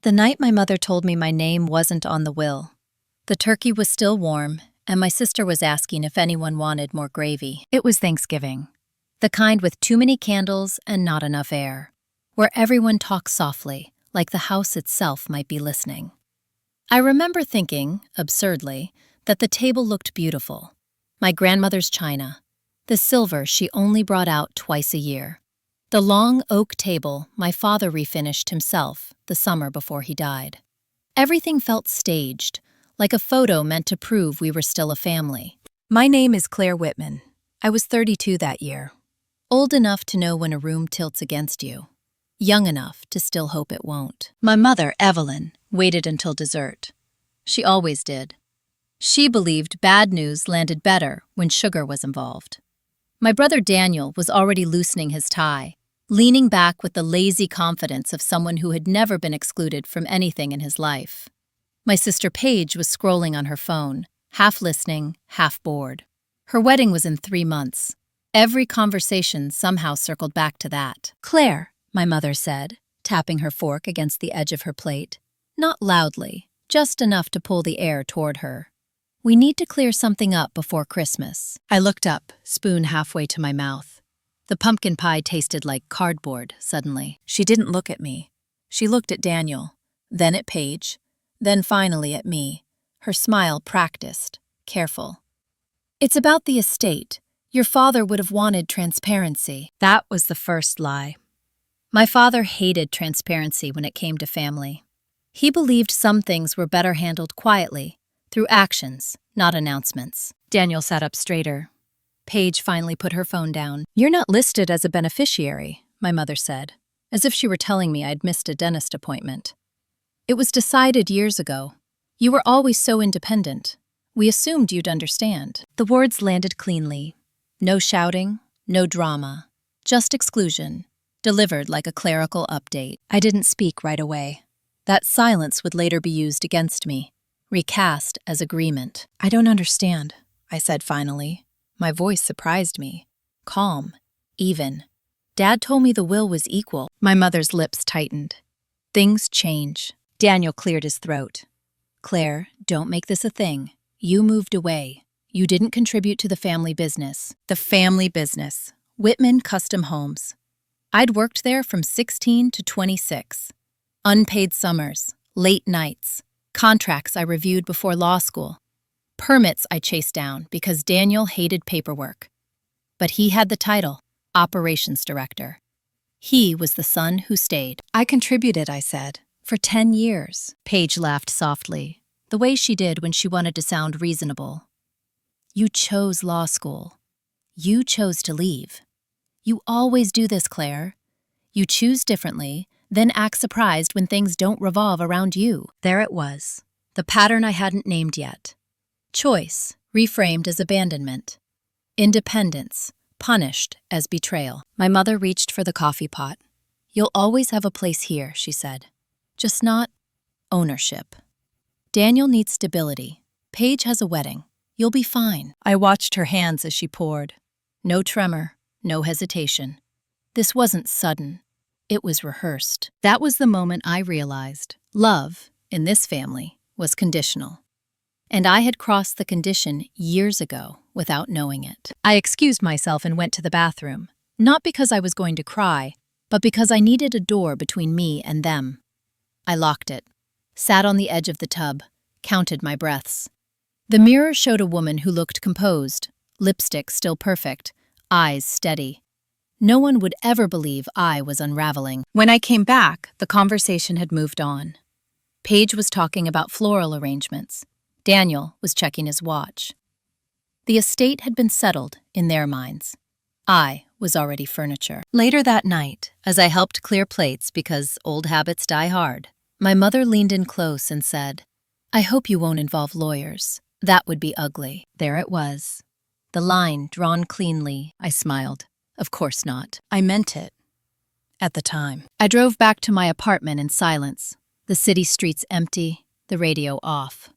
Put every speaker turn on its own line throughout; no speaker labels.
The night my mother told me my name wasn't on the will. The turkey was still warm, and my sister was asking if anyone wanted more gravy. It was Thanksgiving, the kind with too many candles and not enough air, where everyone talks softly, like the house itself might be listening. I remember thinking, absurdly, that the table looked beautiful. My grandmother's china, the silver she only brought out twice a year. The long oak table my father refinished himself the summer before he died. Everything felt staged, like a photo meant to prove we were still a family. My name is Claire Whitman. I was 32 that year. Old enough to know when a room tilts against you. Young enough to still hope it won't. My mother, Evelyn, waited until dessert. She always did. She believed bad news landed better when sugar was involved. My brother Daniel was already loosening his tie, leaning back with the lazy confidence of someone who had never been excluded from anything in his life. My sister Paige was scrolling on her phone, half listening, half bored. Her wedding was in 3 months. Every conversation somehow circled back to that. "Claire," my mother said, tapping her fork against the edge of her plate. Not loudly, just enough to pull the air toward her. "We need to clear something up before Christmas." I looked up, spoon halfway to my mouth. The pumpkin pie tasted like cardboard, suddenly. She didn't look at me. She looked at Daniel, then at Paige, then finally at me, her smile practiced, careful. "It's about the estate. Your father would have wanted transparency." That was the first lie. My father hated transparency when it came to family. He believed some things were better handled quietly, through actions, not announcements. Daniel sat up straighter. Paige finally put her phone down. "You're not listed as a beneficiary," my mother said, as if she were telling me I'd missed a dentist appointment. "It was decided years ago. You were always so independent. We assumed you'd understand." The words landed cleanly. No shouting, no drama, just exclusion, delivered like a clerical update. I didn't speak right away. That silence would later be used against me, recast as agreement. "I don't understand," I said finally. My voice surprised me. Calm, even. "Dad told me the will was equal." My mother's lips tightened. "Things change." Daniel cleared his throat. "Claire, don't make this a thing. You moved away. You didn't contribute to the family business." The family business. Whitman Custom Homes. I'd worked there from 16 to 26. Unpaid summers, late nights, contracts I reviewed before law school, permits I chased down because Daniel hated paperwork. But he had the title, Operations Director. He was the son who stayed. "I contributed," I said, "for 10 years. Paige laughed softly, the way she did when she wanted to sound reasonable. "You chose law school. You chose to leave. You always do this, Claire. You choose differently, then act surprised when things don't revolve around you." There it was, the pattern I hadn't named yet. Choice, reframed as abandonment. Independence, punished as betrayal. My mother reached for the coffee pot. "You'll always have a place here," she said. "Just not ownership. Daniel needs stability. Paige has a wedding. You'll be fine." I watched her hands as she poured. No tremor, no hesitation. This wasn't sudden. It was rehearsed. That was the moment I realized love, in this family, was conditional. And I had crossed the condition years ago without knowing it. I excused myself and went to the bathroom, not because I was going to cry, but because I needed a door between me and them. I locked it, sat on the edge of the tub, counted my breaths. The mirror showed a woman who looked composed, lipstick still perfect, eyes steady. No one would ever believe I was unraveling. When I came back, the conversation had moved on. Paige was talking about floral arrangements. Daniel was checking his watch. The estate had been settled in their minds. I was already furniture. Later that night, as I helped clear plates because old habits die hard, my mother leaned in close and said, "I hope you won't involve lawyers. That would be ugly." There it was. The line drawn cleanly. I smiled. Of course not. I meant it. At the time. I drove back to my apartment in silence, the city streets empty, the radio off.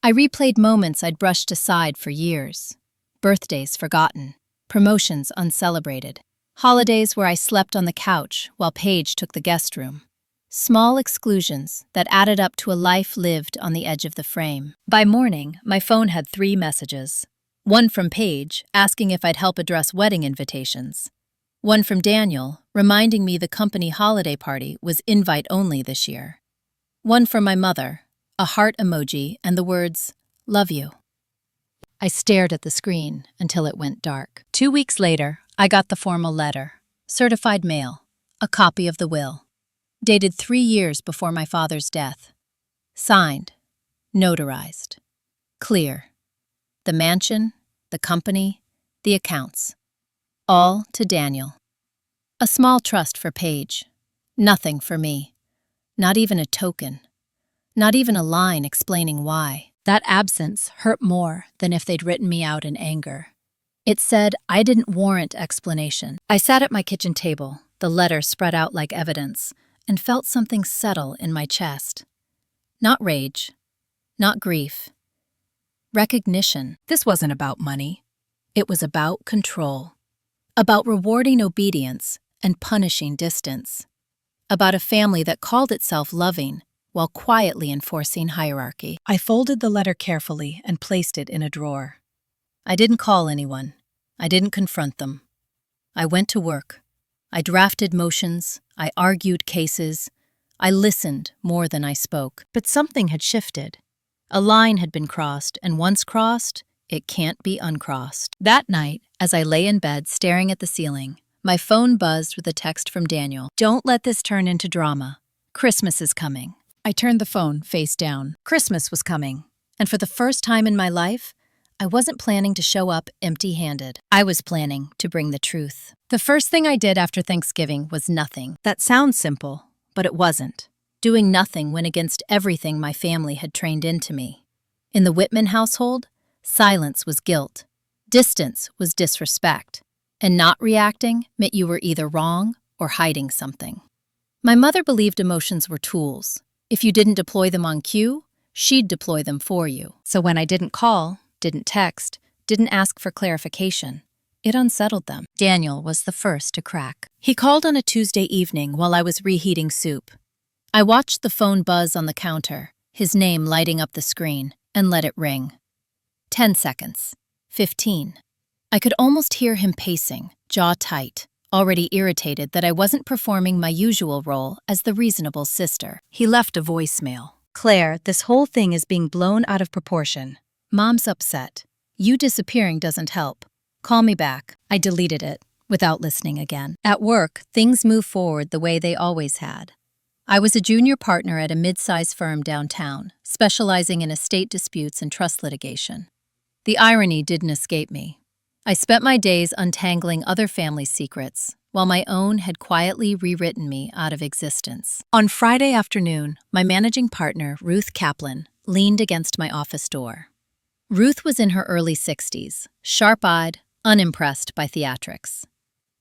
I replayed moments I'd brushed aside for years. Birthdays forgotten, promotions uncelebrated, holidays where I slept on the couch while Paige took the guest room. Small exclusions that added up to a life lived on the edge of the frame. By morning, my phone had 3 messages. One from Paige, asking if I'd help address wedding invitations. One from Daniel, reminding me the company holiday party was invite-only this year. One from my mother, a heart emoji and the words, "Love you." I stared at the screen until it went dark. 2 weeks later, I got the formal letter, certified mail, a copy of the will, dated 3 years before my father's death. Signed, notarized, clear. The mansion, the company, the accounts. All to Daniel. A small trust for Paige. Nothing for me. Not even a token. Not even a line explaining why. That absence hurt more than if they'd written me out in anger. It said I didn't warrant explanation. I sat at my kitchen table, the letter spread out like evidence, and felt something settle in my chest. Not rage. Not grief. Recognition. This wasn't about money. It was about control. About rewarding obedience and punishing distance. About a family that called itself loving while quietly enforcing hierarchy. I folded the letter carefully and placed it in a drawer. I didn't call anyone. I didn't confront them. I went to work. I drafted motions. I argued cases. I listened more than I spoke. But something had shifted. A line had been crossed, and once crossed, it can't be uncrossed. That night, as I lay in bed staring at the ceiling, my phone buzzed with a text from Daniel. "Don't let this turn into drama. Christmas is coming." I turned the phone face down. Christmas was coming, and for the first time in my life, I wasn't planning to show up empty-handed. I was planning to bring the truth. The first thing I did after Thanksgiving was nothing. That sounds simple, but it wasn't. Doing nothing went against everything my family had trained into me. In the Whitman household, silence was guilt, distance was disrespect, and not reacting meant you were either wrong or hiding something. My mother believed emotions were tools. If you didn't deploy them on cue, she'd deploy them for you. So when I didn't call, didn't text, didn't ask for clarification, it unsettled them. Daniel was the first to crack. He called on a Tuesday evening while I was reheating soup. I watched the phone buzz on the counter, his name lighting up the screen, and let it ring. 10 seconds. 15. I could almost hear him pacing, jaw tight, already irritated that I wasn't performing my usual role as the reasonable sister. He left a voicemail. "Claire, this whole thing is being blown out of proportion. Mom's upset. You disappearing doesn't help. Call me back." I deleted it, without listening again. At work, things moved forward the way they always had. I was a junior partner at a mid-sized firm downtown, specializing in estate disputes and trust litigation. The irony didn't escape me. I spent my days untangling other families' secrets, while my own had quietly rewritten me out of existence. On Friday afternoon, my managing partner, Ruth Kaplan, leaned against my office door. Ruth was in her early 60s, sharp-eyed, unimpressed by theatrics.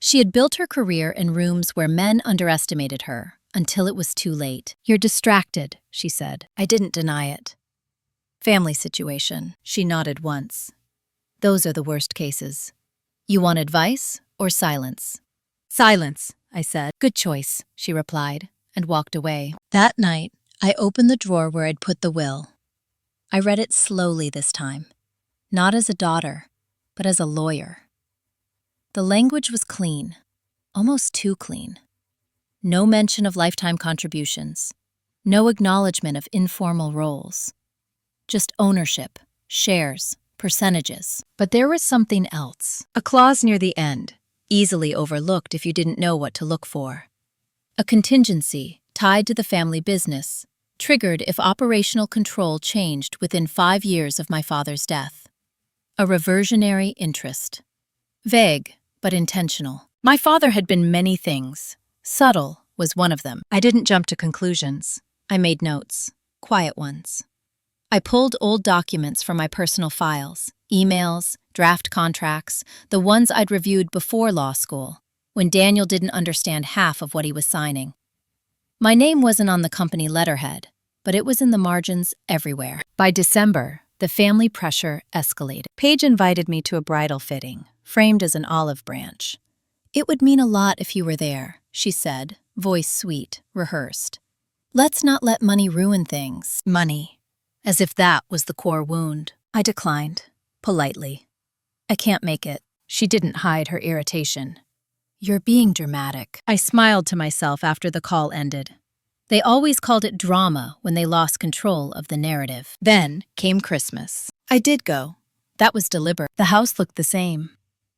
She had built her career in rooms where men underestimated her, until it was too late. "You're distracted," she said. I didn't deny it. "Family situation," she nodded once. "Those are the worst cases. You want advice or silence?" "Silence," I said. "Good choice," she replied, and walked away. That night, I opened the drawer where I'd put the will. I read it slowly this time, not as a daughter, but as a lawyer. The language was clean, almost too clean. No mention of lifetime contributions, no acknowledgement of informal roles. Just ownership, shares, percentages. But there was something else. A clause near the end, easily overlooked if you didn't know what to look for. A contingency tied to the family business, triggered if operational control changed within 5 years of my father's death. A reversionary interest. Vague, but intentional. My father had been many things. Subtle was one of them. I didn't jump to conclusions. I made notes, quiet ones. I pulled old documents from my personal files, emails, draft contracts, the ones I'd reviewed before law school, when Daniel didn't understand half of what he was signing. My name wasn't on the company letterhead, but it was in the margins everywhere. By December, the family pressure escalated. Paige invited me to a bridal fitting, framed as an olive branch. "It would mean a lot if you were there," she said, voice sweet, rehearsed. Let's not let money ruin things. Money. As if that was the core wound. I declined, politely. I can't make it. She didn't hide her irritation. You're being dramatic. I smiled to myself after the call ended. They always called it drama when they lost control of the narrative. Then came Christmas. I did go. That was deliberate. The house looked the same.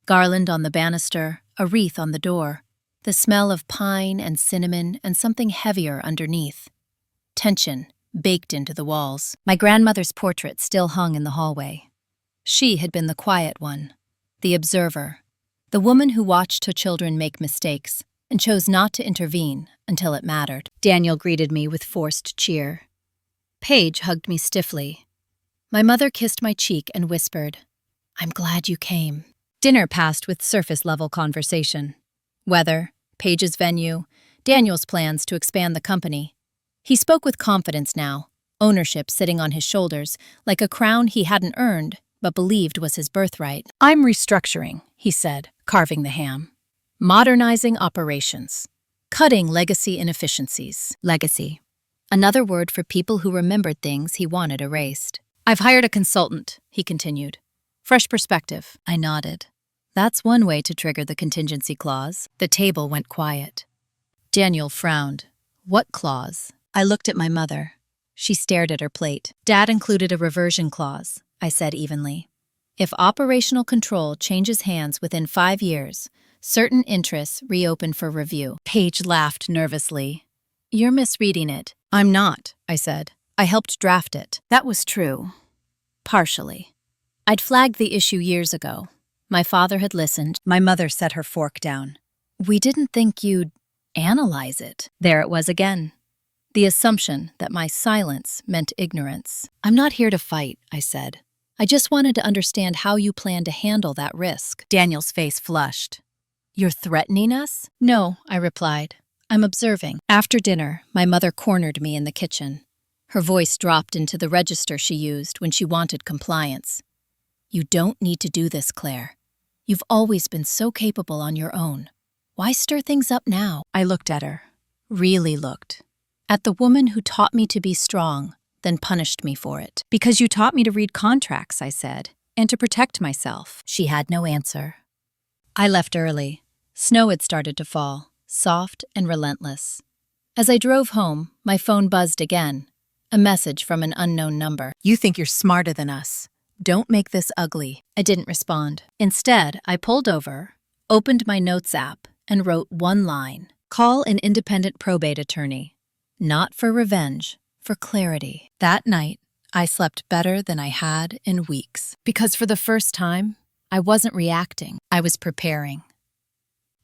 Garland on the banister, a wreath on the door, the smell of pine and cinnamon and something heavier underneath. Tension baked into the walls. My grandmother's portrait still hung in the hallway. She had been the quiet one, the observer, the woman who watched her children make mistakes and chose not to intervene until it mattered. Daniel greeted me with forced cheer. Paige hugged me stiffly. My mother kissed my cheek and whispered, "I'm glad you came." Dinner passed with surface-level conversation. Weather, Paige's venue, Daniel's plans to expand the company. He spoke with confidence now, ownership sitting on his shoulders, like a crown he hadn't earned but believed was his birthright. "I'm restructuring," he said, carving the ham. "Modernizing operations. Cutting legacy inefficiencies." Legacy. Another word for people who remembered things he wanted erased. "I've hired a consultant," he continued. "Fresh perspective." I nodded. That's one way to trigger the contingency clause. The table went quiet. Daniel frowned. "What clause?" I looked at my mother. She stared at her plate. "Dad included a reversion clause," I said evenly. "If operational control changes hands within 5 years, certain interests reopen for review." Paige laughed nervously. "You're misreading it." "I'm not," I said. "I helped draft it." That was true. Partially. I'd flagged the issue years ago. My father had listened. My mother set her fork down. "We didn't think you'd analyze it." There it was again. The assumption that my silence meant ignorance. "I'm not here to fight," I said. "I just wanted to understand how you plan to handle that risk." Daniel's face flushed. "You're threatening us?" "No," I replied. "I'm observing." After dinner, my mother cornered me in the kitchen. Her voice dropped into the register she used when she wanted compliance. "You don't need to do this, Claire. You've always been so capable on your own. Why stir things up now?" I looked at her. Really looked. At the woman who taught me to be strong, then punished me for it. "Because you taught me to read contracts," I said, "and to protect myself." She had no answer. I left early. Snow had started to fall, soft and relentless. As I drove home, my phone buzzed again. A message from an unknown number. "You think you're smarter than us. Don't make this ugly." I didn't respond. Instead, I pulled over, opened my notes app, and wrote one line. "Call an independent probate attorney. Not for revenge, for clarity." That night, I slept better than I had in weeks. Because for the first time, I wasn't reacting. I was preparing.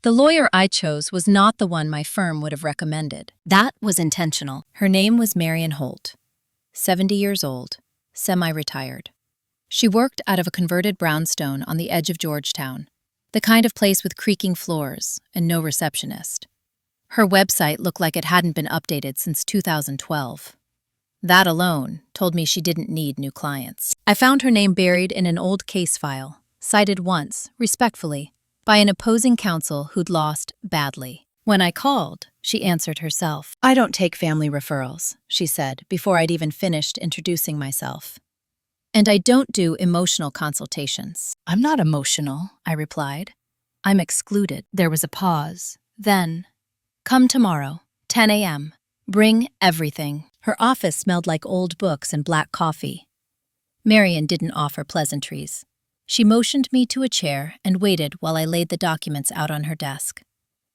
The lawyer I chose was not the one my firm would have recommended. That was intentional. Her name was Marion Holt, 70 years old, semi-retired. She worked out of a converted brownstone on the edge of Georgetown, the kind of place with creaking floors and no receptionist. Her website looked like it hadn't been updated since 2012. That alone told me she didn't need new clients. I found her name buried in an old case file, cited once, respectfully, by an opposing counsel who'd lost badly. When I called, she answered herself. "I don't take family referrals," she said, before I'd even finished introducing myself. "And I don't do emotional consultations." "I'm not emotional," I replied. "I'm excluded." There was a pause. Then, "Come tomorrow, 10 a.m. Bring everything." Her office smelled like old books and black coffee. Marion didn't offer pleasantries. She motioned me to a chair and waited while I laid the documents out on her desk.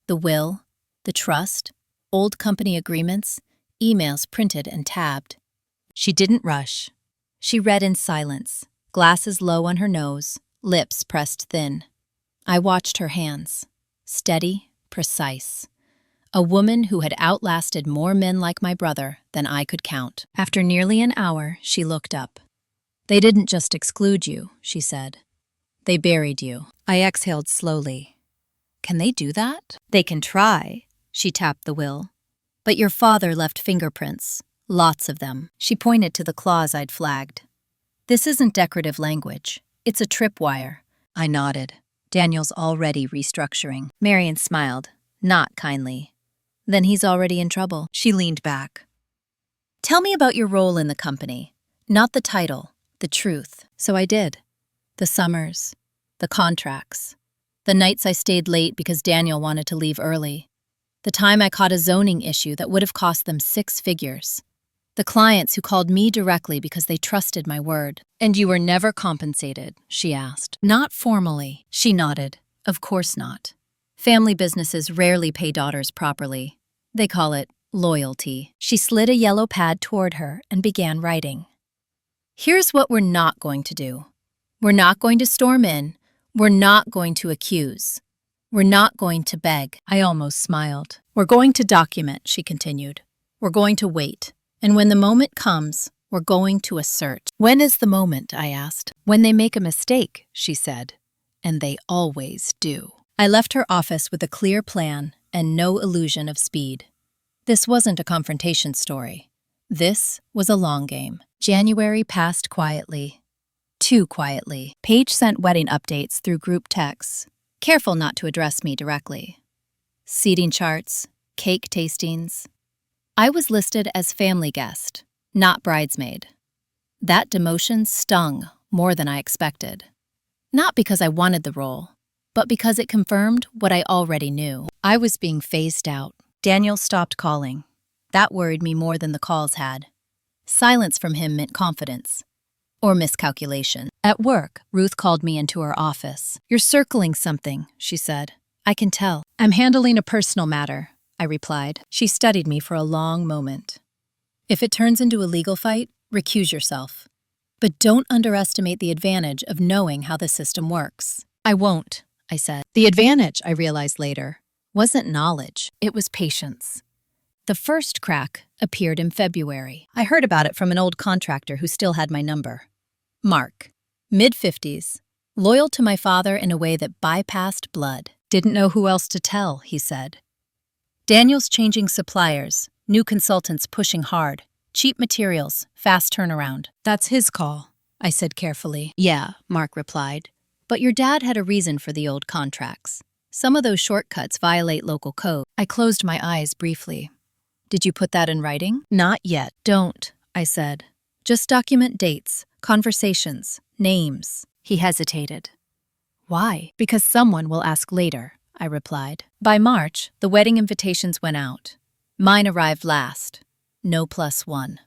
The will, the trust, old company agreements, emails printed and tabbed. She didn't rush. She read in silence, glasses low on her nose, lips pressed thin. I watched her hands. Steady, precise. A woman who had outlasted more men like my brother than I could count. After nearly an hour, she looked up. "They didn't just exclude you," she said. "They buried you." I exhaled slowly. "Can they do that?" "They can try," she tapped the will. "But your father left fingerprints. Lots of them." She pointed to the clause I'd flagged. "This isn't decorative language. It's a tripwire." I nodded. Daniel's already restructuring. Marion smiled, not kindly. "Then he's already in trouble." She leaned back. Tell me about your role in the company. Not the title, the truth. So I did. The summers, the contracts, the nights I stayed late because Daniel wanted to leave early, the time I caught a zoning issue that would have cost them 6 figures, the clients who called me directly because they trusted my word. And you were never compensated, she asked. Not formally, she nodded. Of course not. Family businesses rarely pay daughters properly. They call it loyalty. She slid a yellow pad toward her and began writing. Here's what we're not going to do. We're not going to storm in. We're not going to accuse. We're not going to beg. I almost smiled. We're going to document, she continued. We're going to wait. And when the moment comes, we're going to assert. When is the moment? I asked. When they make a mistake, she said. And they always do. I left her office with a clear plan and no illusion of speed. This wasn't a confrontation story. This was a long game. January passed quietly. Too quietly. Paige sent wedding updates through group texts, careful not to address me directly. Seating charts, cake tastings. I was listed as family guest, not bridesmaid. That demotion stung more than I expected. Not because I wanted the role, but because it confirmed what I already knew. I was being phased out. Daniel stopped calling. That worried me more than the calls had. Silence from him meant confidence. Or miscalculation. At work, Ruth called me into her office. You're circling something, she said. I can tell. I'm handling a personal matter, I replied. She studied me for a long moment. If it turns into a legal fight, recuse yourself. But don't underestimate the advantage of knowing how the system works. I won't, I said. The advantage, I realized later, wasn't knowledge, it was patience. The first crack appeared in February. I heard about it from an old contractor who still had my number. Mark, mid-50s, loyal to my father in a way that bypassed blood. Didn't know who else to tell, he said. Daniel's changing suppliers, new consultants pushing hard, cheap materials, fast turnaround. That's his call, I said carefully. Yeah, Mark replied. But your dad had a reason for the old contracts. Some of those shortcuts violate local code. I closed my eyes briefly. Did you put that in writing? Not yet. Don't, I said. Just document dates, conversations, names. He hesitated. Why? Because someone will ask later, I replied. By March, the wedding invitations went out. Mine arrived last. No +1.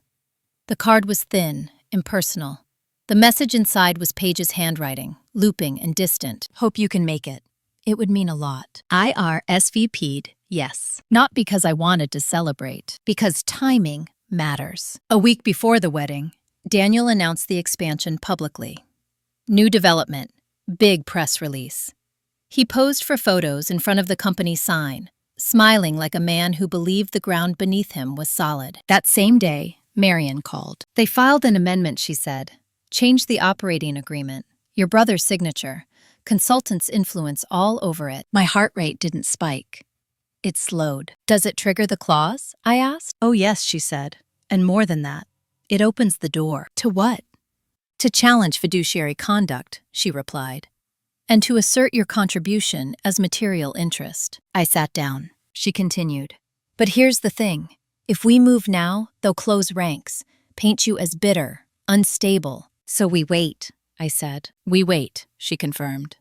The card was thin, impersonal. The message inside was Paige's handwriting, looping and distant. Hope you can make it. It would mean a lot. I RSVP'd, yes. Not because I wanted to celebrate, because timing matters. A week before the wedding, Daniel announced the expansion publicly. New development, big press release. He posed for photos in front of the company sign, smiling like a man who believed the ground beneath him was solid. That same day, Marion called. They filed an amendment, she said. Changed the operating agreement. Your brother's signature. Consultants' influence all over it. My heart rate didn't spike. It slowed. Does it trigger the clause? I asked. Oh yes, she said. And more than that. It opens the door. To what? To challenge fiduciary conduct, she replied. And to assert your contribution as material interest. I sat down. She continued. But here's the thing. If we move now, they'll close ranks, paint you as bitter, unstable. So we wait, I said. We wait, she confirmed.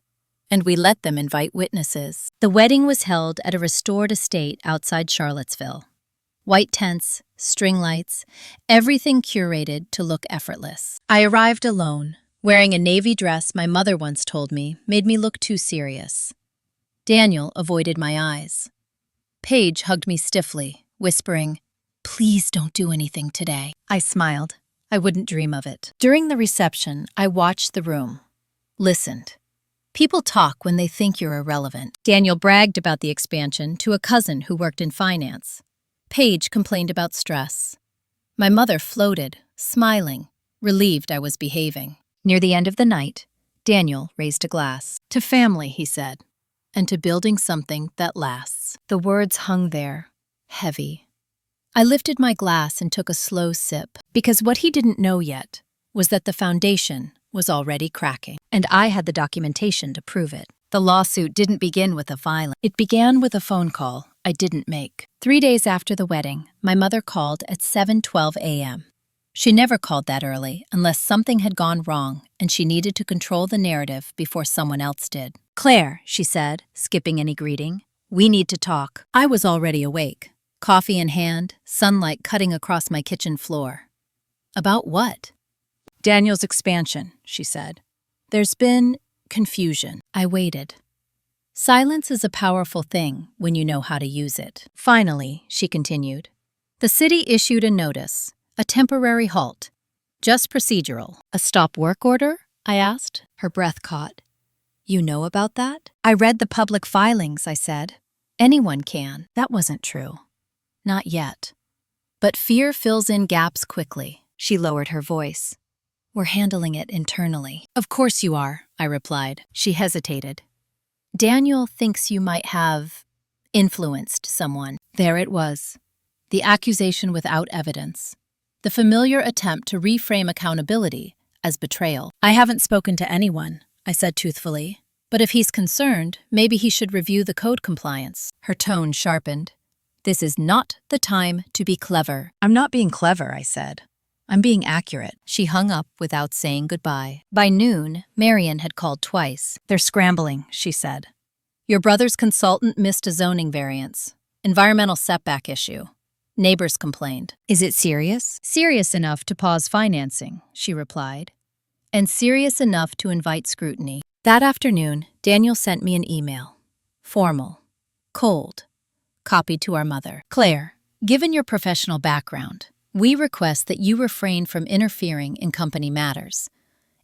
And we let them invite witnesses. The wedding was held at a restored estate outside Charlottesville. White tents, string lights, everything curated to look effortless. I arrived alone, wearing a navy dress my mother once told me made me look too serious. Daniel avoided my eyes. Paige hugged me stiffly, whispering, "Please don't do anything today." I smiled. I wouldn't dream of it. During the reception, I watched the room, listened. People talk when they think you're irrelevant. Daniel bragged about the expansion to a cousin who worked in finance. Paige complained about stress. My mother floated, smiling, relieved I was behaving. Near the end of the night, Daniel raised a glass. To family, he said, and to building something that lasts. The words hung there, heavy. I lifted my glass and took a slow sip, because what he didn't know yet was that the foundation was already cracking, and I had the documentation to prove it. The lawsuit didn't begin with a filing. It began with a phone call, I didn't make. 3 days after the wedding, my mother called at 7:12 a.m. She never called that early unless something had gone wrong and she needed to control the narrative before someone else did. "Claire," she said, skipping any greeting, "we need to talk." I was already awake, coffee in hand, sunlight cutting across my kitchen floor. "About what?" "Daniel's expansion," she said. "There's been confusion." I waited. Silence is a powerful thing when you know how to use it. "Finally," she continued, "the city issued a notice, a temporary halt. Just procedural." "A stop work order?" I asked. Her breath caught. "You know about that?" "I read the public filings," I said. "Anyone can." That wasn't true. Not yet. But fear fills in gaps quickly. She lowered her voice. "We're handling it internally." "Of course you are," I replied. She hesitated. "Daniel thinks you might have influenced someone." There it was. The accusation without evidence. The familiar attempt to reframe accountability as betrayal. "I haven't spoken to anyone," I said truthfully. "But if he's concerned, maybe he should review the code compliance." Her tone sharpened. "This is not the time to be clever." "I'm not being clever," I said. "I'm being accurate." She hung up without saying goodbye. By noon, Marian had called twice. "They're scrambling," she said. "Your brother's consultant missed a zoning variance. Environmental setback issue. Neighbors complained." "Is it serious?" "Serious enough to pause financing," she replied. "And serious enough to invite scrutiny." That afternoon, Daniel sent me an email. Formal. Cold. Copied to our mother. "Claire, given your professional background, we request that you refrain from interfering in company matters.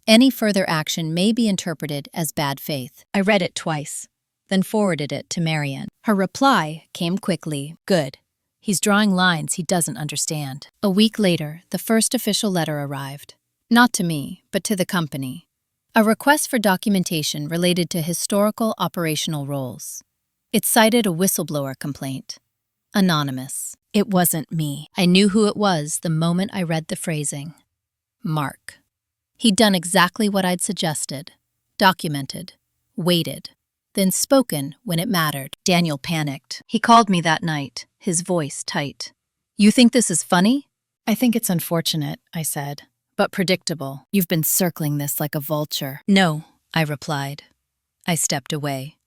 Any further action may be interpreted as bad faith." I read it twice, then forwarded it to Marian. Her reply came quickly. "Good. He's drawing lines he doesn't understand." A week later, the first official letter arrived. Not to me, but to the company. A request for documentation related to historical operational roles. It cited a whistleblower complaint. Anonymous. It wasn't me. I knew who it was the moment I read the phrasing. Mark. He'd done exactly what I'd suggested. Documented. Waited. Then spoken when it mattered. Daniel panicked. He called me that night, his voice tight. "You think this is funny?" "I think it's unfortunate," I said, "but predictable. You've been circling this like a vulture." "No," I replied. I stepped away.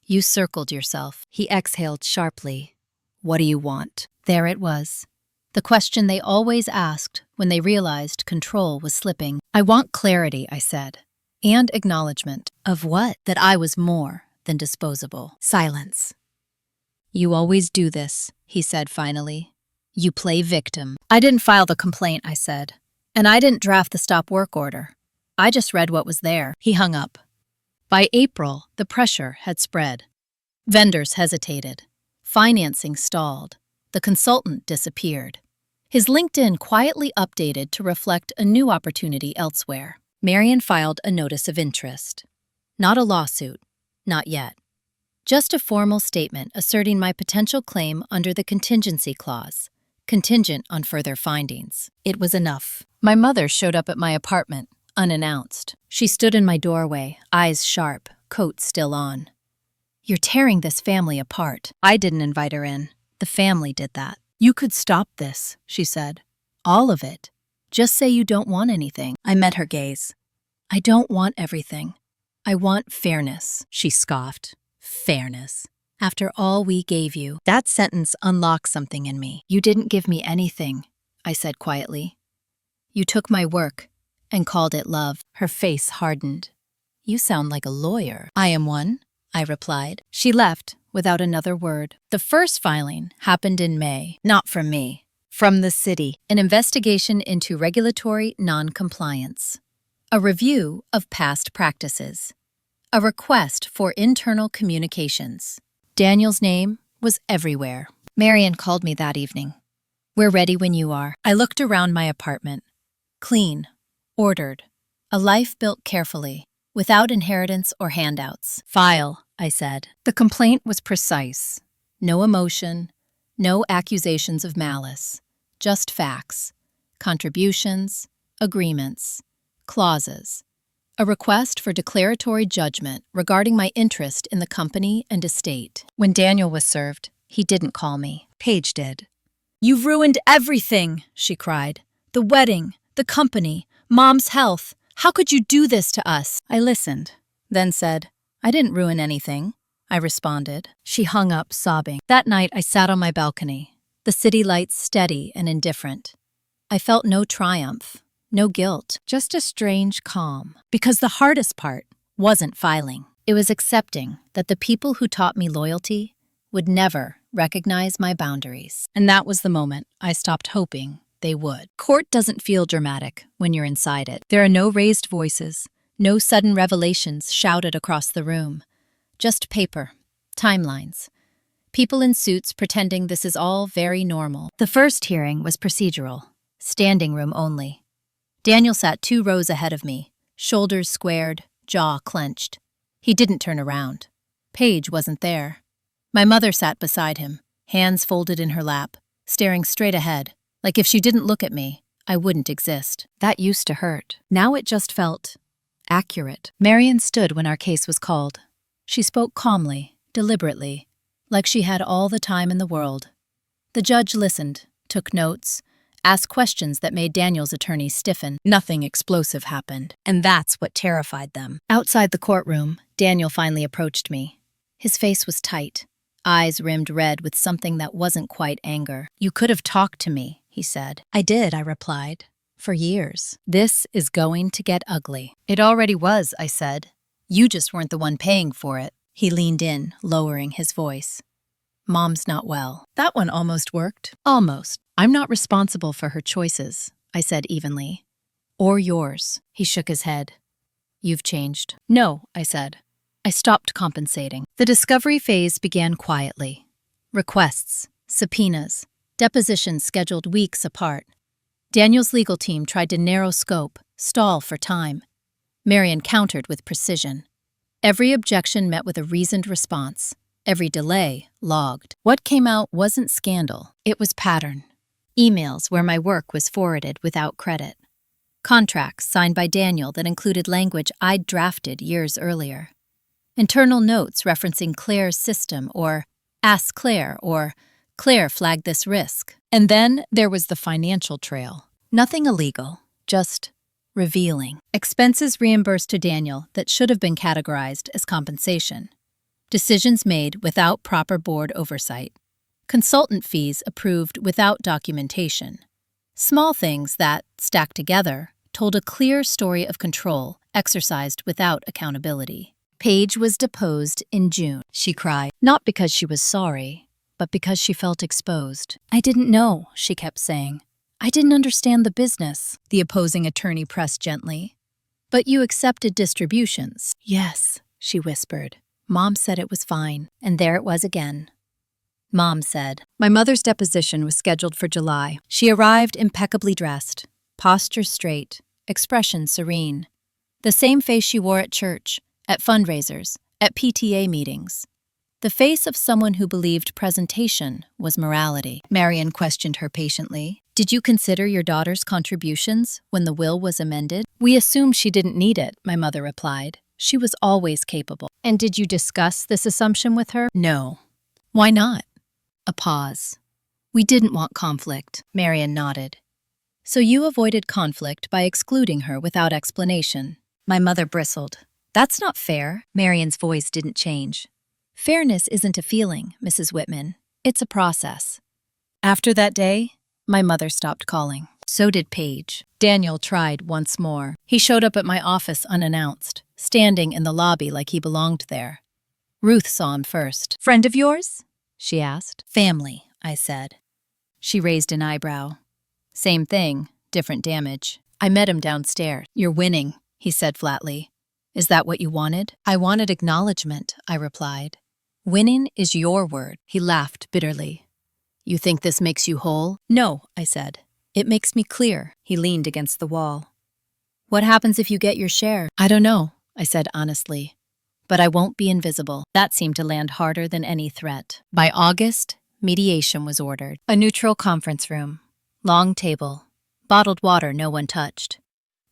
"You circled yourself." He exhaled sharply. "What do you want?" There it was. The question they always asked when they realized control was slipping. "I want clarity," I said. "And acknowledgement." "Of what?" "That I was more than disposable." Silence. "You always do this," he said finally. "You play victim." "I didn't file the complaint," I said. "And I didn't draft the stop work order. I just read what was there." He hung up. By April, the pressure had spread. Vendors hesitated. Financing stalled. The consultant disappeared. His LinkedIn quietly updated to reflect a new opportunity elsewhere. Marian filed a notice of interest. Not a lawsuit. Not yet. Just a formal statement asserting my potential claim under the contingency clause, contingent on further findings. It was enough. My mother showed up at my apartment, unannounced. She stood in my doorway, eyes sharp, coat still on. "You're tearing this family apart." I didn't invite her in. The family did that. "You could stop this," she said. "All of it. Just say you don't want anything." I met her gaze. "I don't want everything. I want fairness," she scoffed. "Fairness. After all we gave you." That sentence unlocked something in me. "You didn't give me anything," I said quietly. "You took my work and called it love." Her face hardened. "You sound like a lawyer." "I am one," I replied. She left without another word. The first filing happened in May, not from me, from the city. An investigation into regulatory non-compliance. A review of past practices. A request for internal communications. Daniel's name was everywhere. Marian called me that evening. "We're ready when you are." I looked around my apartment. Clean. Ordered. A life built carefully, without inheritance or handouts. "File," I said. The complaint was precise. No emotion, no accusations of malice. Just facts. Contributions, agreements, clauses. A request for declaratory judgment regarding my interest in the company and estate. When Daniel was served, He didn't call me. Paige did.
"You've ruined everything," she cried. "The wedding, the company, Mom's health. How could you do this to us?"
I listened, then said, "I didn't ruin anything," I responded. She hung up, sobbing. That night, I sat on my balcony, the city lights steady and indifferent. I felt no triumph, no guilt, just a strange calm. Because the hardest part wasn't filing. It was accepting that the people who taught me loyalty would never recognize my boundaries. And that was the moment I stopped hoping they would. Court doesn't feel dramatic when you're inside it. There are no raised voices, no sudden revelations shouted across the room. Just paper, timelines, people in suits pretending this is all very normal. The first hearing was procedural, standing room only. Daniel sat 2 rows ahead of me, shoulders squared, jaw clenched. He didn't turn around. Paige wasn't there. My mother sat beside him, hands folded in her lap, staring straight ahead, like if she didn't look at me, I wouldn't exist. That used to hurt. Now it just felt accurate. Marion stood when our case was called. She spoke calmly, deliberately, like she had all the time in the world. The judge listened, took notes, asked questions that made Daniel's attorney stiffen. Nothing explosive happened, and that's what terrified them. Outside the courtroom, Daniel finally approached me. His face was tight, eyes rimmed red with something that wasn't quite anger. "You could have talked to me," he said. "I did," I replied. "For years. This is going to get ugly." "It already was," I said. "You just weren't the one paying for it." He leaned in, lowering his voice. "Mom's not well." That one almost worked. Almost. "I'm not responsible for her choices," I said evenly. "Or yours." He shook his head. "You've changed." "No," I said. I stopped compensating. The discovery phase began quietly. Requests, subpoenas, depositions scheduled weeks apart. Daniel's legal team tried to narrow scope, stall for time. Marion countered with precision. Every objection met with a reasoned response. Every delay logged. What came out wasn't scandal. It was pattern. Emails where my work was forwarded without credit. Contracts signed by Daniel that included language I'd drafted years earlier. Internal notes referencing Claire's system or "Ask Claire" or "Claire flagged this risk." And then there was the financial trail. Nothing illegal, just revealing. Expenses reimbursed to Daniel that should have been categorized as compensation. Decisions made without proper board oversight. Consultant fees approved without documentation. Small things that, stacked together, told a clear story of control exercised without accountability. Paige was deposed in June, she cried, not because she was sorry, but because she felt exposed. "I didn't know," she kept saying. "I didn't understand the business," the opposing attorney pressed gently. "But you accepted distributions." "Yes," she whispered. "Mom said it was fine." And there it was again. Mom said. My mother's deposition was scheduled for July. She arrived impeccably dressed, posture straight, expression serene. The same face she wore at church, at fundraisers, at PTA meetings. The face of someone who believed presentation was morality. Marion questioned her patiently. "Did you consider your daughter's contributions when the will was amended?" "We assumed she didn't need it," my mother replied. "She was always capable." "And did you discuss this assumption with her?" "No." "Why not?" A pause. "We didn't want conflict." Marion nodded. "So you avoided conflict by excluding her without explanation." My mother bristled. "That's not fair." Marion's voice didn't change. "Fairness isn't a feeling, Mrs. Whitman. It's a process." After that day, my mother stopped calling. So did Paige. Daniel tried once more. He showed up at my office unannounced, standing in the lobby like he belonged there. Ruth saw him first. "Friend of yours?" she asked. "Family," I said. She raised an eyebrow. "Same thing, different damage." I met him downstairs. "You're winning," he said flatly. "Is that what you wanted?" "I wanted acknowledgement," I replied. "Winning is your word." He laughed bitterly. "You think this makes you whole?" "No," I said. "It makes me clear." He leaned against the wall. "What happens if you get your share?" "I don't know," I said honestly. "But I won't be invisible." That seemed to land harder than any threat. By August, mediation was ordered. A neutral conference room. Long table. Bottled water no one touched.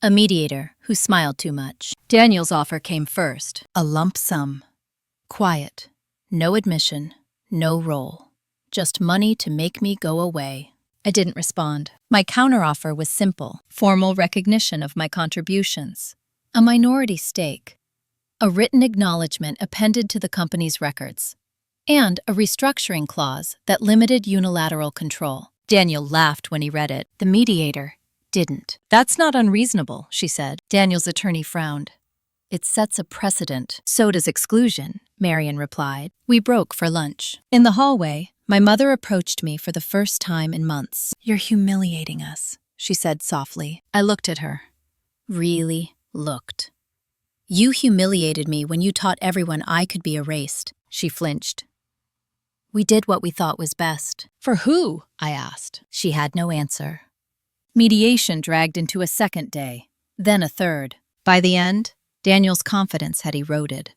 A mediator who smiled too much. Daniel's offer came first. A lump sum. Quiet. No admission. No role. just money to make me go away. I didn't respond. My counteroffer was simple: formal recognition of my contributions, a minority stake, a written acknowledgement appended to the company's records, and a restructuring clause that limited unilateral control. Daniel laughed when he read it. The mediator didn't. "That's not unreasonable," she said. Daniel's attorney frowned. "It sets a precedent." "So does exclusion," Marion replied. We broke for lunch. In the hallway, my mother approached me for the first time in months. "You're humiliating us," she said softly. I looked at her. Really looked. "You humiliated me when you taught everyone I could be erased," she flinched. "We did what we thought was best." "For who?" I asked. She had no answer. Mediation dragged into a second day, then a third. By the end, Daniel's confidence had eroded.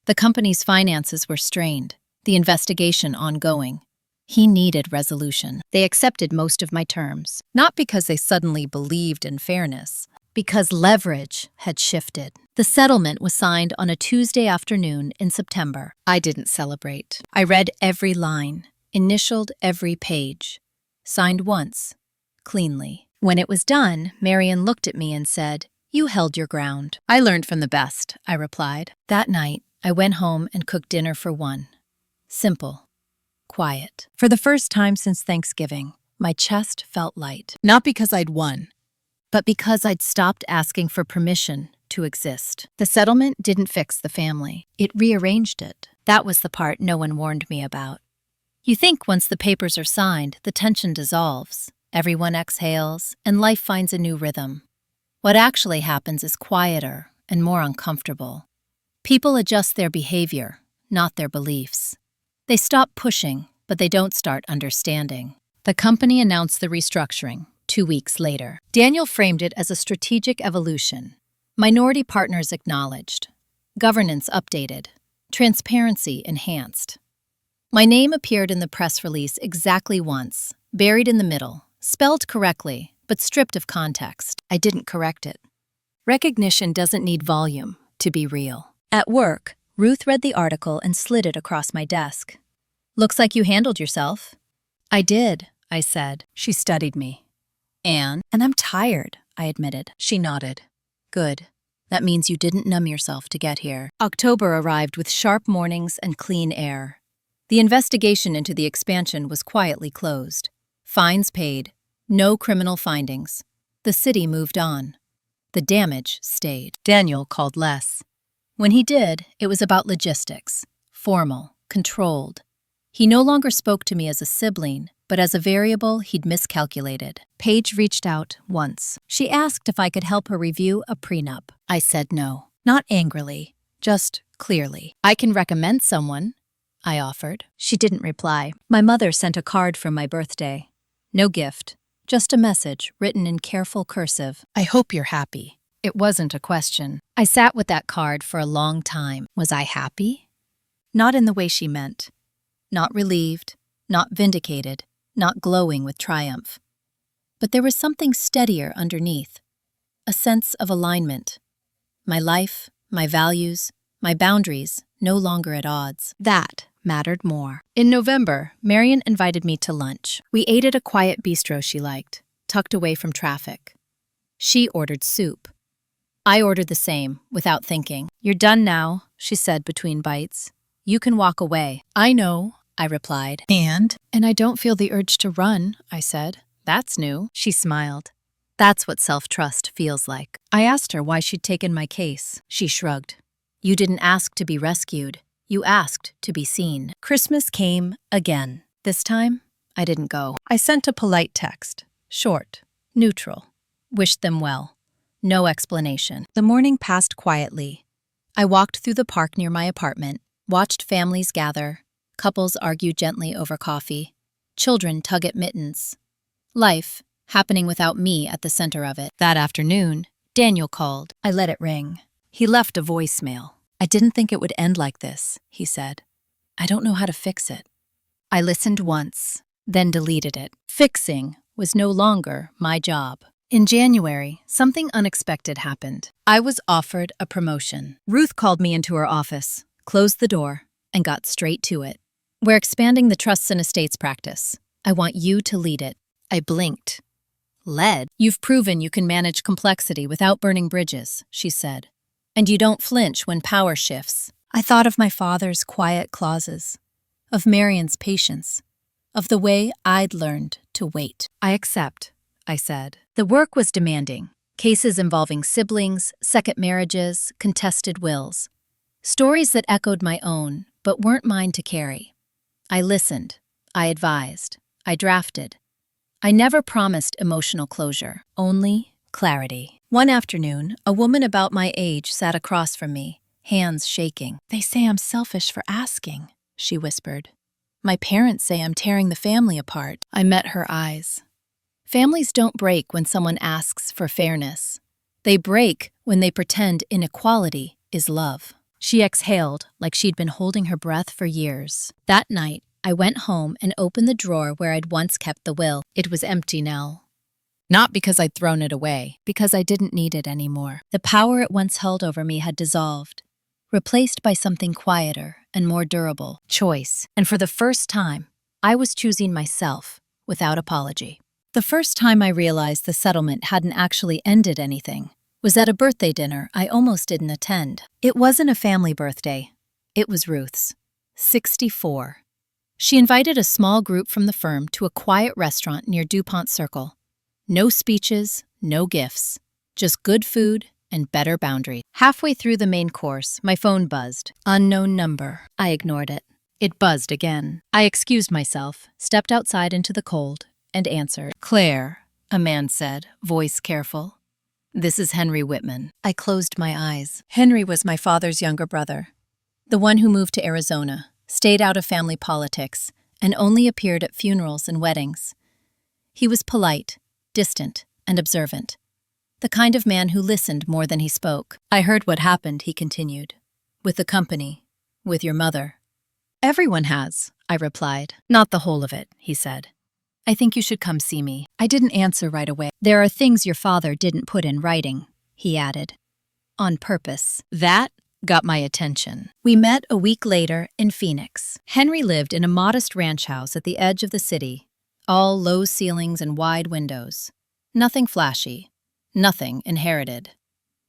The company's finances were strained, the investigation ongoing. He needed resolution. They accepted most of my terms, not because they suddenly believed in fairness, because leverage had shifted. The settlement was signed on a Tuesday afternoon in September. I didn't celebrate. I read every line, initialed every page, signed once, cleanly. When it was done, Marion looked at me and said, "You held your ground." "I learned from the best," I replied. That night, I went home and cooked dinner for one. Simple. Quiet. For the first time since Thanksgiving, my chest felt light. Not because I'd won, but because I'd stopped asking for permission to exist. The settlement didn't fix the family. It rearranged it. That was the part no one warned me about. You think once the papers are signed, the tension dissolves, everyone exhales, and life finds a new rhythm. What actually happens is quieter and more uncomfortable. People adjust their behavior, not their beliefs. They stop pushing, but they don't start understanding. The company announced the restructuring 2 weeks later. Daniel framed it as a strategic evolution. Minority partners acknowledged. Governance updated. Transparency enhanced. My name appeared in the press release exactly once, buried in the middle, spelled correctly, but stripped of context. I didn't correct it. Recognition doesn't need volume to be real. At work, Ruth read the article and slid it across my desk. "Looks like you handled yourself." "I did," I said. She studied me. And I'm tired," I admitted. She nodded. "Good. That means you didn't numb yourself to get here." October arrived with sharp mornings and clean air. The investigation into the expansion was quietly closed. Fines paid. No criminal findings. The city moved on. The damage stayed. Daniel called less. When he did, it was about logistics. Formal, controlled. He no longer spoke to me as a sibling, but as a variable he'd miscalculated. Paige reached out once. She asked if I could help her review a prenup. I said no. Not angrily, just clearly. "I can recommend someone," I offered. She didn't reply. My mother sent a card for my birthday. No gift, just a message written in careful cursive. "I hope you're happy." It wasn't a question. I sat with that card for a long time. Was I happy? Not in the way she meant. Not relieved, not vindicated, not glowing with triumph. But there was something steadier underneath, a sense of alignment. My life, my values, my boundaries no longer at odds. That mattered more. In November, Marion invited me to lunch. We ate at a quiet bistro she liked, tucked away from traffic. She ordered soup. I ordered the same, without thinking. "You're done now," she said between bites. "You can walk away." "I know," I replied. And I don't feel the urge to run," I said. "That's new." She smiled. "That's what self-trust feels like." I asked her why she'd taken my case. She shrugged. "You didn't ask to be rescued. You asked to be seen." Christmas came again. This time, I didn't go. I sent a polite text. Short, neutral. Wished them well. No explanation. The morning passed quietly. I walked through the park near my apartment, watched families gather, couples argue gently over coffee, children tug at mittens. Life, happening without me at the center of it. That afternoon, Daniel called. I let it ring. He left a voicemail. "I didn't think it would end like this," he said. "I don't know how to fix it." I listened once, then deleted it. Fixing was no longer my job. In January, something unexpected happened. I was offered a promotion. Ruth called me into her office, closed the door, and got straight to it. We're expanding the trusts and estates practice. I want you to lead it. I blinked. Led? You've proven you can manage complexity without burning bridges, she said. And you don't flinch when power shifts. I thought of my father's quiet clauses, of Marion's patience, of the way I'd learned to wait. I accept, I said. The work was demanding. Cases involving siblings, second marriages, contested wills. Stories that echoed my own, but weren't mine to carry. I listened. I advised. I drafted. I never promised emotional closure, only clarity. One afternoon, a woman about my age sat across from me, hands shaking. "They say I'm selfish for asking," she whispered. "My parents say I'm tearing the family apart." I met her eyes. Families don't break when someone asks for fairness. They break when they pretend inequality is love. She exhaled like she'd been holding her breath for years. That night, I went home and opened the drawer where I'd once kept the will. It was empty now. Not because I'd thrown it away, because I didn't need it anymore. The power it once held over me had dissolved, replaced by something quieter and more durable, choice. And for the first time, I was choosing myself without apology. The first time I realized the settlement hadn't actually ended anything was at a birthday dinner I almost didn't attend. It wasn't a family birthday. It was Ruth's. 64. She invited a small group from the firm to a quiet restaurant near DuPont Circle. No speeches, no gifts, just good food and better boundaries. Halfway through the main course, my phone buzzed. Unknown number. I ignored it. It buzzed again. I excused myself, stepped outside into the cold, and answered. "Claire," a man said, voice careful. "This is Henry Whitman." I closed my eyes. Henry was my father's younger brother, the one who moved to Arizona, stayed out of family politics, and only appeared at funerals and weddings. He was polite, distant, and observant, the kind of man who listened more than he spoke. "I heard what happened," he continued. "With the company, with your mother." "Everyone has," I replied. "Not the whole of it," he said. "I think you should come see me." I didn't answer right away. "There are things your father didn't put in writing," he added. "On purpose." That got my attention. We met a week later in Phoenix. Henry lived in a modest ranch house at the edge of the city, all low ceilings and wide windows. Nothing flashy, nothing inherited.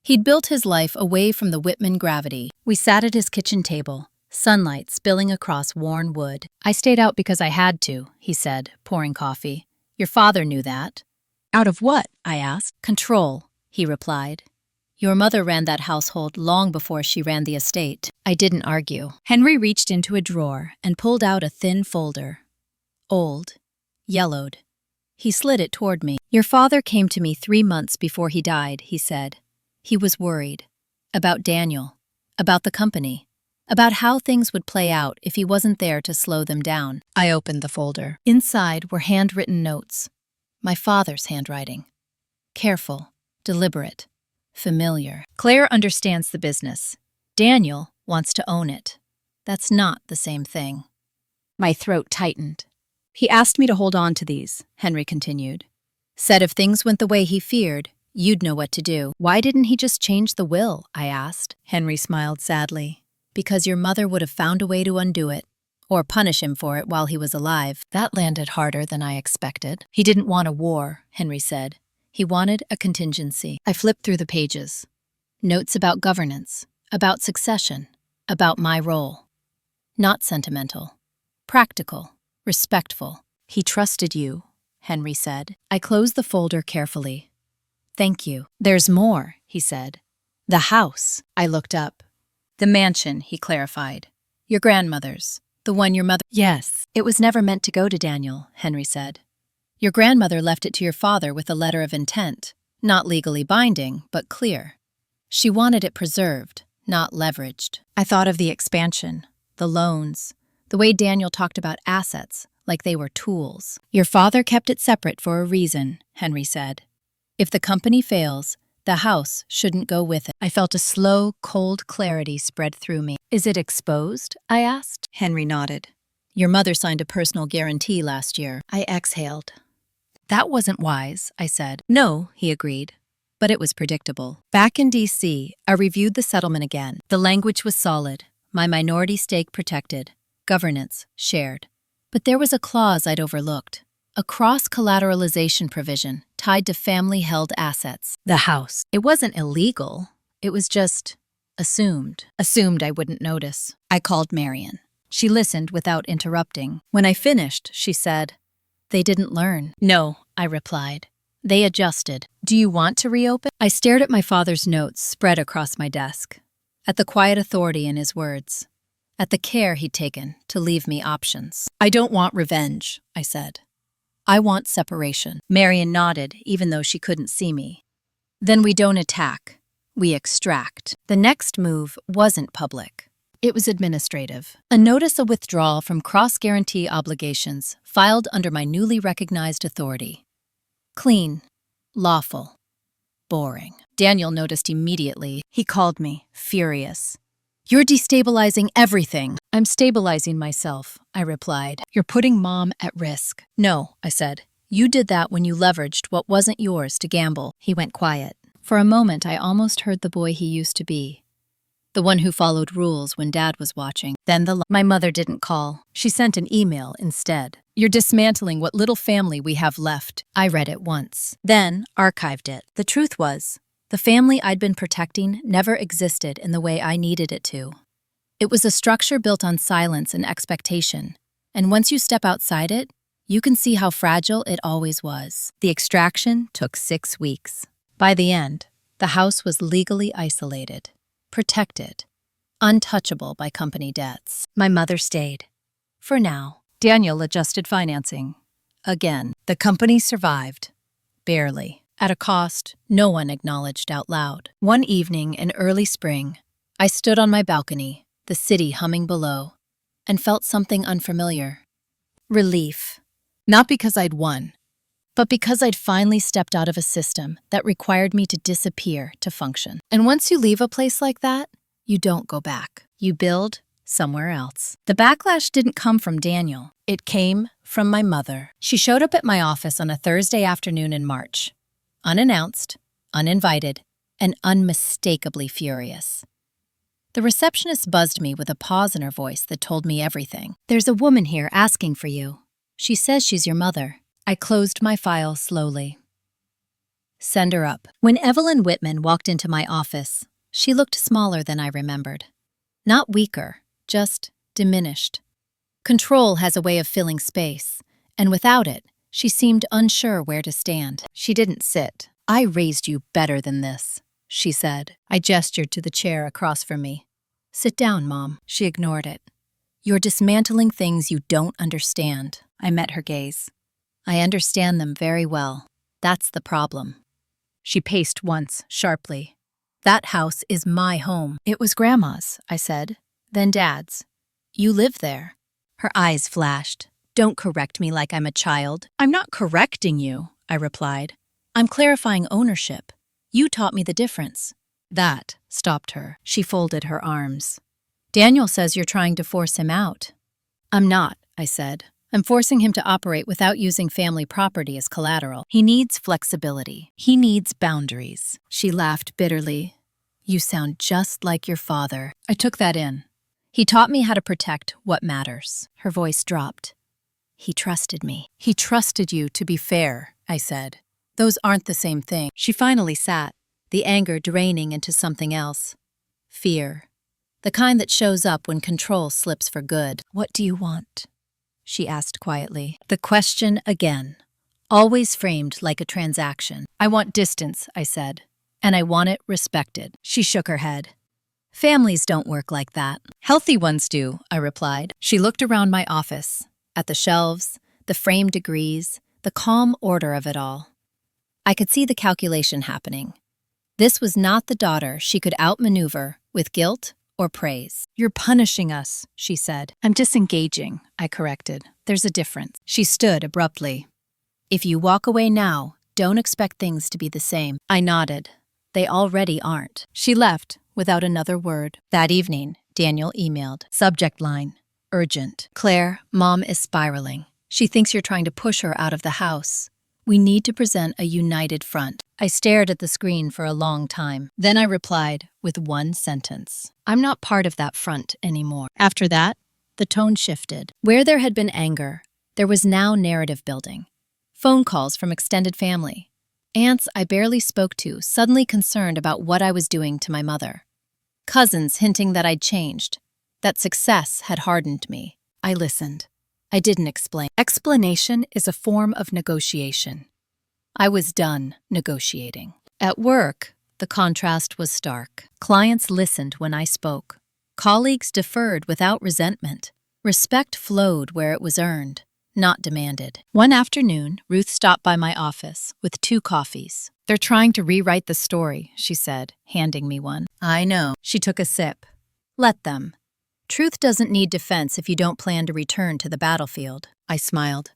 He'd built his life away from the Whitman gravity. We sat at his kitchen table, sunlight spilling across worn wood. "I stayed out because I had to," he said, pouring coffee. "Your father knew that." "Out of what?" I asked. "Control," he replied. "Your mother ran that household long before she ran the estate." I didn't argue. Henry reached into a drawer and pulled out a thin folder. Old, yellowed. He slid it toward me. "Your father came to me 3 months before he died," he said. "He was worried. About Daniel. About the company. About how things would play out if he wasn't there to slow them down." I opened the folder. Inside were handwritten notes. My father's handwriting. Careful, deliberate, familiar. "Claire understands the business. Daniel wants to own it. That's not the same thing." My throat tightened. "He asked me to hold on to these," Henry continued. "Said if things went the way he feared, you'd know what to do." "Why didn't he just change the will?" I asked. Henry smiled sadly. "Because your mother would have found a way to undo it, or punish him for it while he was alive." That landed harder than I expected. "He didn't want a war," Henry said. "He wanted a contingency." I flipped through the pages. Notes about governance, about succession, about my role. Not sentimental. Practical, respectful. "He trusted you," Henry said. I closed the folder carefully. "Thank you." "There's more," he said. "The house." I looked up. "The mansion," he clarified. "Your grandmother's. The one your mother—" "Yes." "It was never meant to go to Daniel," Henry said. "Your grandmother left it to your father with a letter of intent, not legally binding, but clear. She wanted it preserved, not leveraged." I thought of the expansion, the loans, the way Daniel talked about assets like they were tools. "Your father kept it separate for a reason," Henry said. "If the company fails, the house shouldn't go with it." I felt a slow, cold clarity spread through me. "Is it exposed?" I asked. Henry nodded. "Your mother signed a personal guarantee last year." I exhaled. "That wasn't wise," I said. "No," he agreed. "But it was predictable." Back in D.C., I reviewed the settlement again. The language was solid, my minority stake protected, governance, shared. But there was a clause I'd overlooked. A cross-collateralization provision tied to family-held assets. The house. It wasn't illegal. It was just assumed. Assumed I wouldn't notice. I called Marion. She listened without interrupting. When I finished, she said, "They didn't learn." "No," I replied. "They adjusted. Do you want to reopen?" I stared at my father's notes spread across my desk, at the quiet authority in his words, at the care he'd taken to leave me options. "I don't want revenge," I said. "I want separation." Marion nodded, even though she couldn't see me. "Then we don't attack. We extract." The next move wasn't public. It was administrative. A notice of withdrawal from cross-guarantee obligations filed under my newly recognized authority. Clean, lawful, boring. Daniel noticed immediately. He called me, furious. "You're destabilizing everything." "I'm stabilizing myself," I replied. "You're putting Mom at risk." "No," I said. "You did that when you leveraged what wasn't yours to gamble." He went quiet. For a moment, I almost heard the boy he used to be. The one who followed rules when Dad was watching. Then my mother didn't call. She sent an email instead. "You're dismantling what little family we have left." I read it once, then archived it. The truth was, the family I'd been protecting never existed in the way I needed it to. It was a structure built on silence and expectation, and once you step outside it, you can see how fragile it always was. The extraction took 6 weeks. By the end, the house was legally isolated, protected, untouchable by company debts. My mother stayed. For now. Daniel adjusted financing. Again, the company survived. Barely. At a cost no one acknowledged out loud. One evening in early spring, I stood on my balcony, the city humming below, and felt something unfamiliar. Relief. Not because I'd won, but because I'd finally stepped out of a system that required me to disappear to function. And once you leave a place like that, you don't go back. You build somewhere else. The backlash didn't come from Daniel. It came from my mother. She showed up at my office on a Thursday afternoon in March, unannounced, uninvited, and unmistakably furious. The receptionist buzzed me with a pause in her voice that told me everything. "There's a woman here asking for you. She says she's your mother." I closed my file slowly. "Send her up." When Evelyn Whitman walked into my office, she looked smaller than I remembered. Not weaker, just diminished. Control has a way of filling space, and without it, she seemed unsure where to stand. She didn't sit. "I raised you better than this," she said. I gestured to the chair across from me. "Sit down, Mom." She ignored it. "You're dismantling things you don't understand." I met her gaze. "I understand them very well. That's the problem." She paced once, sharply. "That house is my home." "It was Grandma's," I said. "Then Dad's. You live there." Her eyes flashed. "Don't correct me like I'm a child." "I'm not correcting you," I replied. "I'm clarifying ownership. You taught me the difference." That stopped her. She folded her arms. "Daniel says you're trying to force him out." "I'm not," I said. "I'm forcing him to operate without using family property as collateral. He needs flexibility. He needs boundaries." She laughed bitterly. "You sound just like your father." I took that in. He taught me how to protect what matters. Her voice dropped. "He trusted me." "He trusted you to be fair," I said. "Those aren't the same thing." She finally sat, the anger draining into something else. Fear. The kind that shows up when control slips for good. "What do you want?" she asked quietly. The question again, always framed like a transaction. "I want distance," I said, "and I want it respected." She shook her head. "Families don't work like that." "Healthy ones do," I replied. She looked around my office, at the shelves, the framed degrees, the calm order of it all. I could see the calculation happening. This was not the daughter she could outmaneuver with guilt or praise. "You're punishing us," she said. "I'm disengaging," I corrected. "There's a difference." She stood abruptly. "If you walk away now, don't expect things to be the same." I nodded. "They already aren't." She left without another word. That evening, Daniel emailed. Subject line, urgent. "Claire, Mom is spiraling. She thinks you're trying to push her out of the house. We need to present a united front." I stared at the screen for a long time. Then I replied with one sentence. "I'm not part of that front anymore." After that, The tone shifted. Where there had been anger, there was now narrative building. Phone calls from extended family. Aunts I barely spoke to, suddenly concerned about what I was doing to my mother. Cousins hinting that I'd changed, that success had hardened me. I listened. I didn't explain. Explanation is a form of negotiation. I was done negotiating. At work, the contrast was stark. Clients listened when I spoke. Colleagues deferred without resentment. Respect flowed where it was earned, not demanded. One afternoon, Ruth stopped by my office with 2 coffees. "They're trying to rewrite the story," she said, handing me one. "I know." She took a sip. "Let them. Truth doesn't need defense if you don't plan to return to the battlefield." I smiled.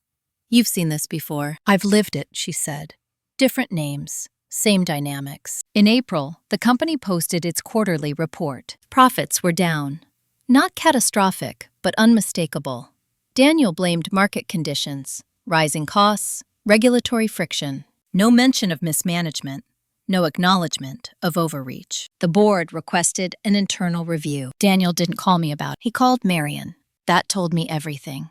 "You've seen this before." "I've lived it," she said. "Different names, same dynamics." In April, the company posted its quarterly report. Profits were down. Not catastrophic, but unmistakable. Daniel blamed market conditions, rising costs, regulatory friction. No mention of mismanagement, no acknowledgement of overreach. The board requested an internal review. Daniel didn't call me about it. He called Marion. That told me everything.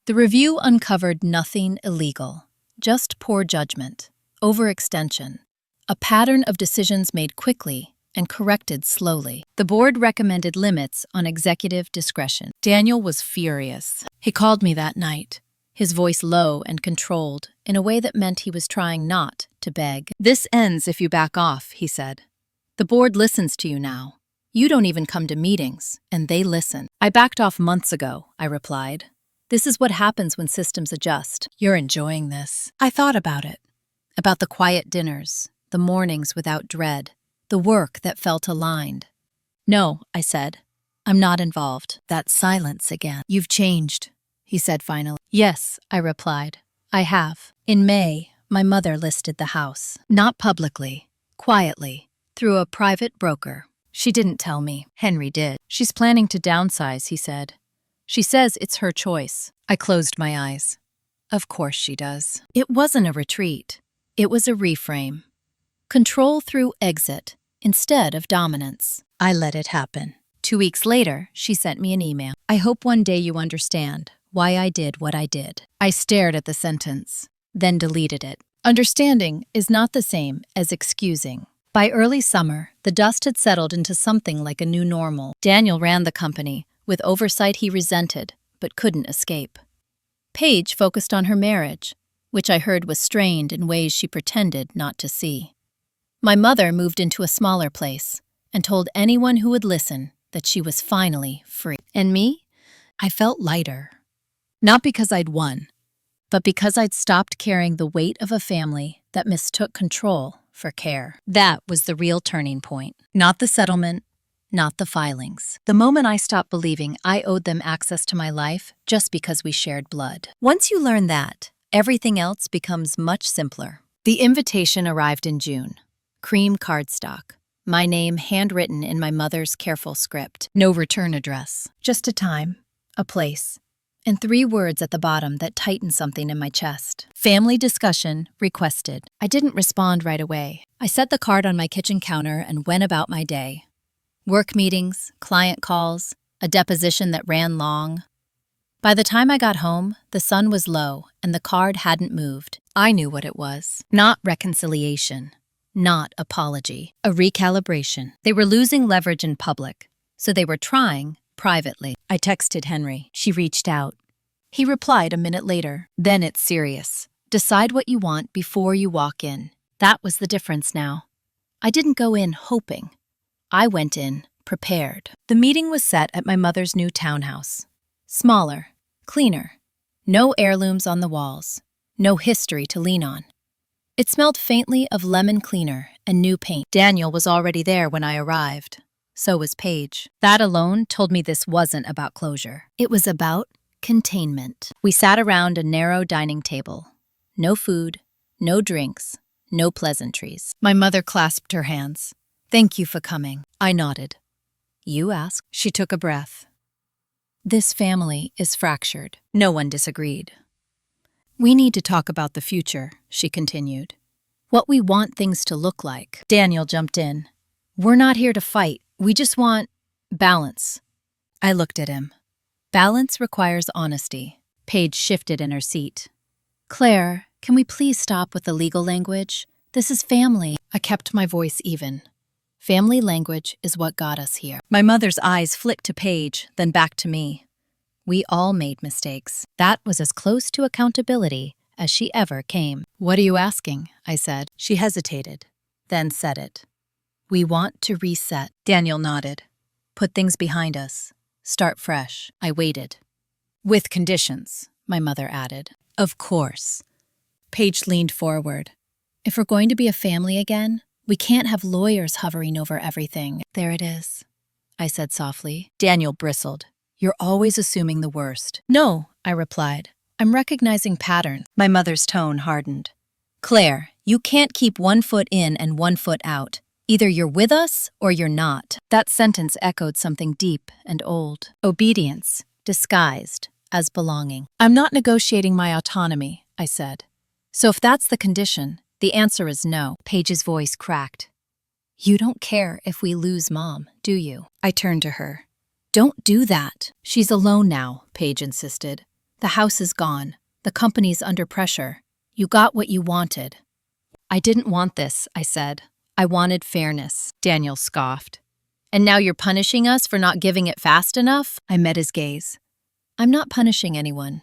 The review uncovered nothing illegal, just poor judgment, overextension, a pattern of decisions made quickly and corrected slowly. The board recommended limits on executive discretion. Daniel was furious. He called me that night, his voice low and controlled, in a way that meant he was trying not to beg. "This ends if you back off," he said. "The board listens to you now. You don't even come to meetings, and they listen." "I backed off months ago," I replied. "This is what happens when systems adjust." "You're enjoying this." I thought about it. About the quiet dinners, the mornings without dread, the work that felt aligned. "No," I said. "I'm not involved." That silence again. "You've changed," he said finally. "Yes," I replied. "I have." In May, my mother listed the house. Not publicly, quietly, through a private broker. She didn't tell me. Henry did. "She's planning to downsize," he said. "She says it's her choice." I closed my eyes. Of course she does. It wasn't a retreat. It was a reframe. Control through exit, instead of dominance. I let it happen. 2 weeks later, she sent me an email. "I hope one day you understand why I did what I did." I stared at the sentence, then deleted it. Understanding is not the same as excusing. By early summer, the dust had settled into something like a new normal. Daniel ran the company, with oversight he resented, but couldn't escape. Paige focused on her marriage, which I heard was strained in ways she pretended not to see. My mother moved into a smaller place and told anyone who would listen that she was finally free. And me? I felt lighter. Not because I'd won, but because I'd stopped carrying the weight of a family that mistook control for care. That was the real turning point. Not the settlement, not the filings. The moment I stopped believing I owed them access to my life just because we shared blood. Once you learn that, everything else becomes much simpler. The invitation arrived in June. Cream cardstock. My name handwritten in my mother's careful script. No return address. Just a time, a place, and 3 words at the bottom that tightened something in my chest. Family discussion requested. I didn't respond right away. I set the card on my kitchen counter and went about my day. Work meetings, client calls, a deposition that ran long. By the time I got home, the sun was low and the card hadn't moved. I knew what it was. Not reconciliation. Not apology. A recalibration. They were losing leverage in public, so they were trying privately. I texted Henry. She reached out. He replied a minute later. "Then it's serious. Decide what you want before you walk in." That was the difference now. I didn't go in hoping. I went in prepared. The meeting was set at my mother's new townhouse. Smaller, cleaner. No heirlooms on the walls. No history to lean on. It smelled faintly of lemon cleaner and new paint. Daniel was already there when I arrived. So was Paige. That alone told me this wasn't about closure. It was about containment. We sat around a narrow dining table. No food, no drinks, no pleasantries. My mother clasped her hands. "Thank you for coming." I nodded. "You asked." She took a breath. "This family is fractured." No one disagreed. "We need to talk about the future," she continued. "What we want things to look like." Daniel jumped in. "We're not here to fight. We just want balance." I looked at him. Balance requires honesty. Paige shifted in her seat. Claire, can we please stop with the legal language? This is family. I kept my voice even. Family language is what got us here. My mother's eyes flicked to Paige, then back to me. We all made mistakes. That was as close to accountability as she ever came. What are you asking? I said. She hesitated, then said it. We want to reset. Daniel nodded. Put things behind us. Start fresh. I waited. With conditions, my mother added. Of course. Paige leaned forward. If we're going to be a family again, we can't have lawyers hovering over everything. There it is, I said softly. Daniel bristled. You're always assuming the worst. No, I replied. I'm recognizing patterns. My mother's tone hardened. Claire, you can't keep 1 foot in and 1 foot out. Either you're with us or you're not. That sentence echoed something deep and old. Obedience, disguised as belonging. I'm not negotiating my autonomy, I said. So if that's the condition, the answer is no. Paige's voice cracked. You don't care if we lose Mom, do you? I turned to her. Don't do that. She's alone now, Paige insisted. The house is gone. The company's under pressure. You got what you wanted. I didn't want this, I said. I wanted fairness. Daniel scoffed. And now you're punishing us for not giving it fast enough? I met his gaze. I'm not punishing anyone.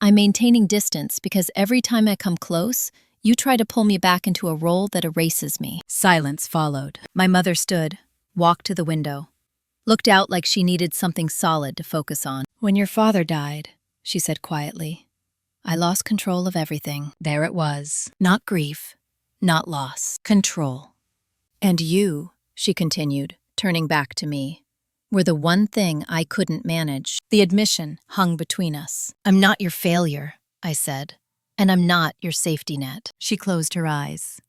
I'm maintaining distance because every time I come close, you try to pull me back into a role that erases me. Silence followed. My mother stood, walked to the window, looked out like she needed something solid to focus on. When your father died, she said quietly, I lost control of everything. There it was. Not grief, not loss, control. And you, she continued, turning back to me, were the one thing I couldn't manage. The admission hung between us. I'm not your failure, I said, and I'm not your safety net. She closed her eyes.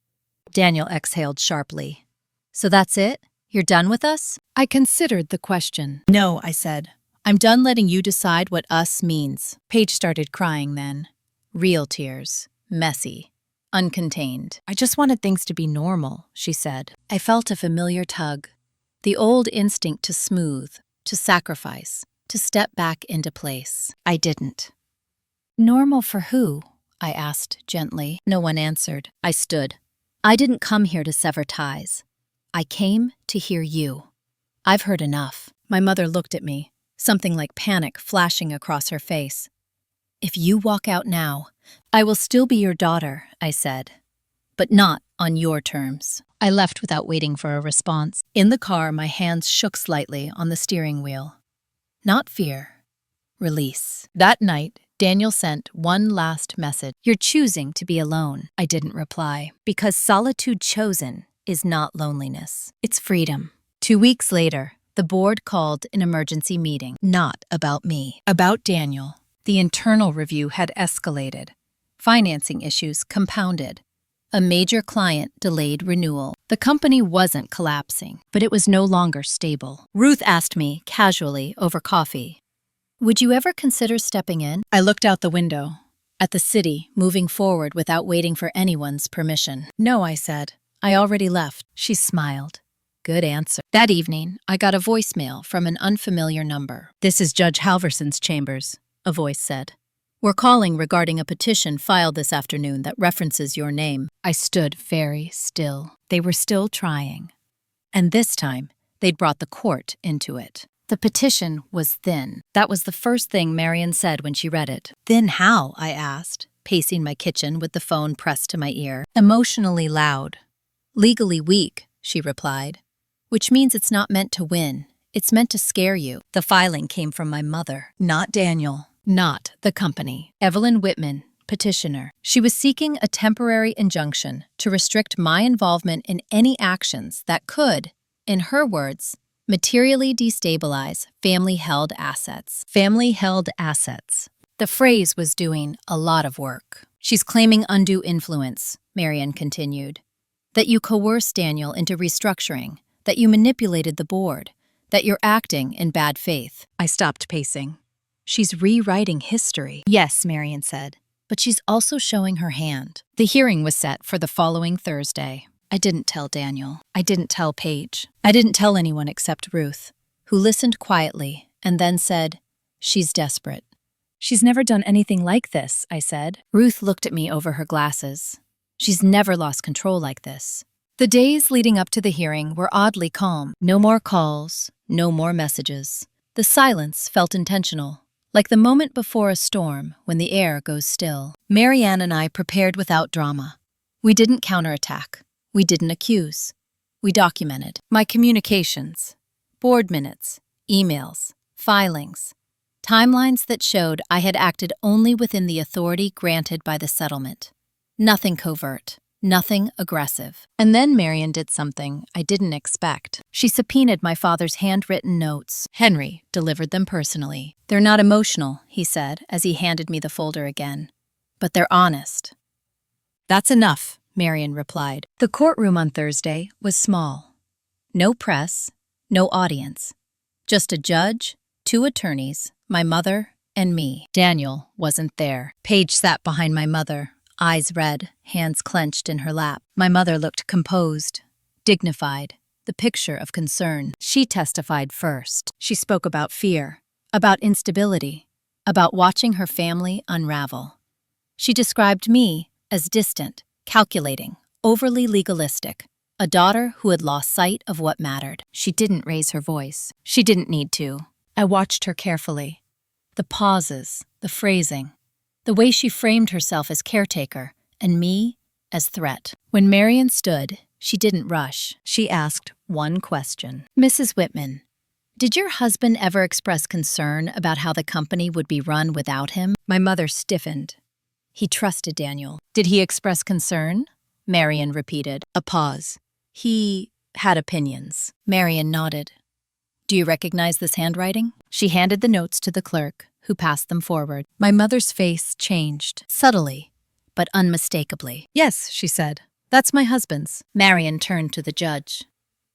Daniel exhaled sharply. So that's it? You're done with us? I considered the question. No, I said. I'm done letting you decide what us means. Paige started crying then. Real tears. Messy. Uncontained. I just wanted things to be normal, she said. I felt a familiar tug. The old instinct to smooth, to sacrifice, to step back into place. I didn't. Normal for who? I asked gently. No one answered. I stood. I didn't come here to sever ties. I came to hear you. I've heard enough. My mother looked at me, something like panic flashing across her face. If you walk out now, I will still be your daughter, I said, but not on your terms. I left without waiting for a response. In the car, my hands shook slightly on the steering wheel. Not fear. Release. That night, Daniel sent one last message. You're choosing to be alone. I didn't reply, because solitude chosen is not loneliness. It's freedom. 2 weeks later, the board called an emergency meeting. Not about me. About Daniel. The internal review had escalated. Financing issues compounded. A major client delayed renewal. The company wasn't collapsing, but it was no longer stable. Ruth asked me, casually, over coffee, would you ever consider stepping in? I looked out the window, at the city, moving forward without waiting for anyone's permission. No, I said. I already left. She smiled. Good answer. That evening, I got a voicemail from an unfamiliar number. This is Judge Halverson's chambers, a voice said. We're calling regarding a petition filed this afternoon that references your name. I stood very still. They were still trying. And this time, they'd brought the court into it. The petition was thin. That was the first thing Marian said when she read it. Thin how? I asked, pacing my kitchen with the phone pressed to my ear. Emotionally loud. Legally weak, she replied. Which means it's not meant to win. It's meant to scare you. The filing came from my mother, not Daniel, not the company. Evelyn Whitman, petitioner. She was seeking a temporary injunction to restrict my involvement in any actions that could, in her words, materially destabilize family-held assets. Family-held assets. The phrase was doing a lot of work. She's claiming undue influence, Marian continued. That you coerced Daniel into restructuring, that you manipulated the board, that you're acting in bad faith. I stopped pacing. She's rewriting history. Yes, Marian said, but she's also showing her hand. The hearing was set for the following Thursday. I didn't tell Daniel. I didn't tell Paige. I didn't tell anyone except Ruth, who listened quietly and then said, She's desperate.
She's never done anything like this, I said.
Ruth looked at me over her glasses. She's never lost control like this. The days leading up to the hearing were oddly calm. No more calls, no more messages. The silence felt intentional, like the moment before a storm when the air goes still. Marianne and I prepared without drama. We didn't counterattack. We didn't accuse. We documented. My communications, board minutes, emails, filings, timelines that showed I had acted only within the authority granted by the settlement. Nothing covert, nothing aggressive. And then Marian did something I didn't expect. She subpoenaed my father's handwritten notes. Henry delivered them personally. "They're not emotional," he said as he handed me the folder again. "But they're honest." "That's enough," Marian replied. The courtroom on Thursday was small. No press, no audience. Just a judge, 2 attorneys, my mother, and me. Daniel wasn't there. Paige sat behind my mother, eyes red, hands clenched in her lap. My mother looked composed, dignified, the picture of concern. She testified first. She spoke about fear, about instability, about watching her family unravel. She described me as distant, calculating, overly legalistic, a daughter who had lost sight of what mattered. She didn't raise her voice. She didn't need to. I watched her carefully. The pauses, the phrasing, the way she framed herself as caretaker and me as threat. When Marian stood, she didn't rush. She asked one question. "Mrs. Whitman, did your husband ever express concern about how the company would be run without him?" My mother stiffened. "He trusted Daniel." "Did he express concern?" Marian repeated. A pause. "He had opinions." Marian nodded. "Do you recognize this handwriting?" She handed the notes to the clerk, who passed them forward. My mother's face changed, subtly, but unmistakably. "Yes," she said. "That's my husband's." Marian turned to the judge.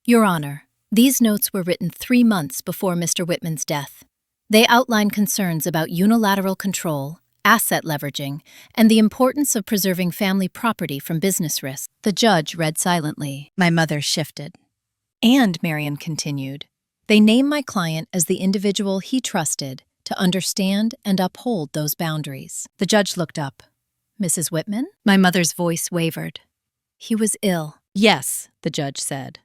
"Your Honor, these notes were written 3 months before Mr. Whitman's death. They outline concerns about unilateral control, asset leveraging, and the importance of preserving family property from business risks." The judge read silently. My mother shifted. "And," Marian continued, "they name my client as the individual he trusted to understand and uphold those boundaries." The judge looked up. "Mrs. Whitman?" My mother's voice wavered. "He was ill." "Yes," the judge said.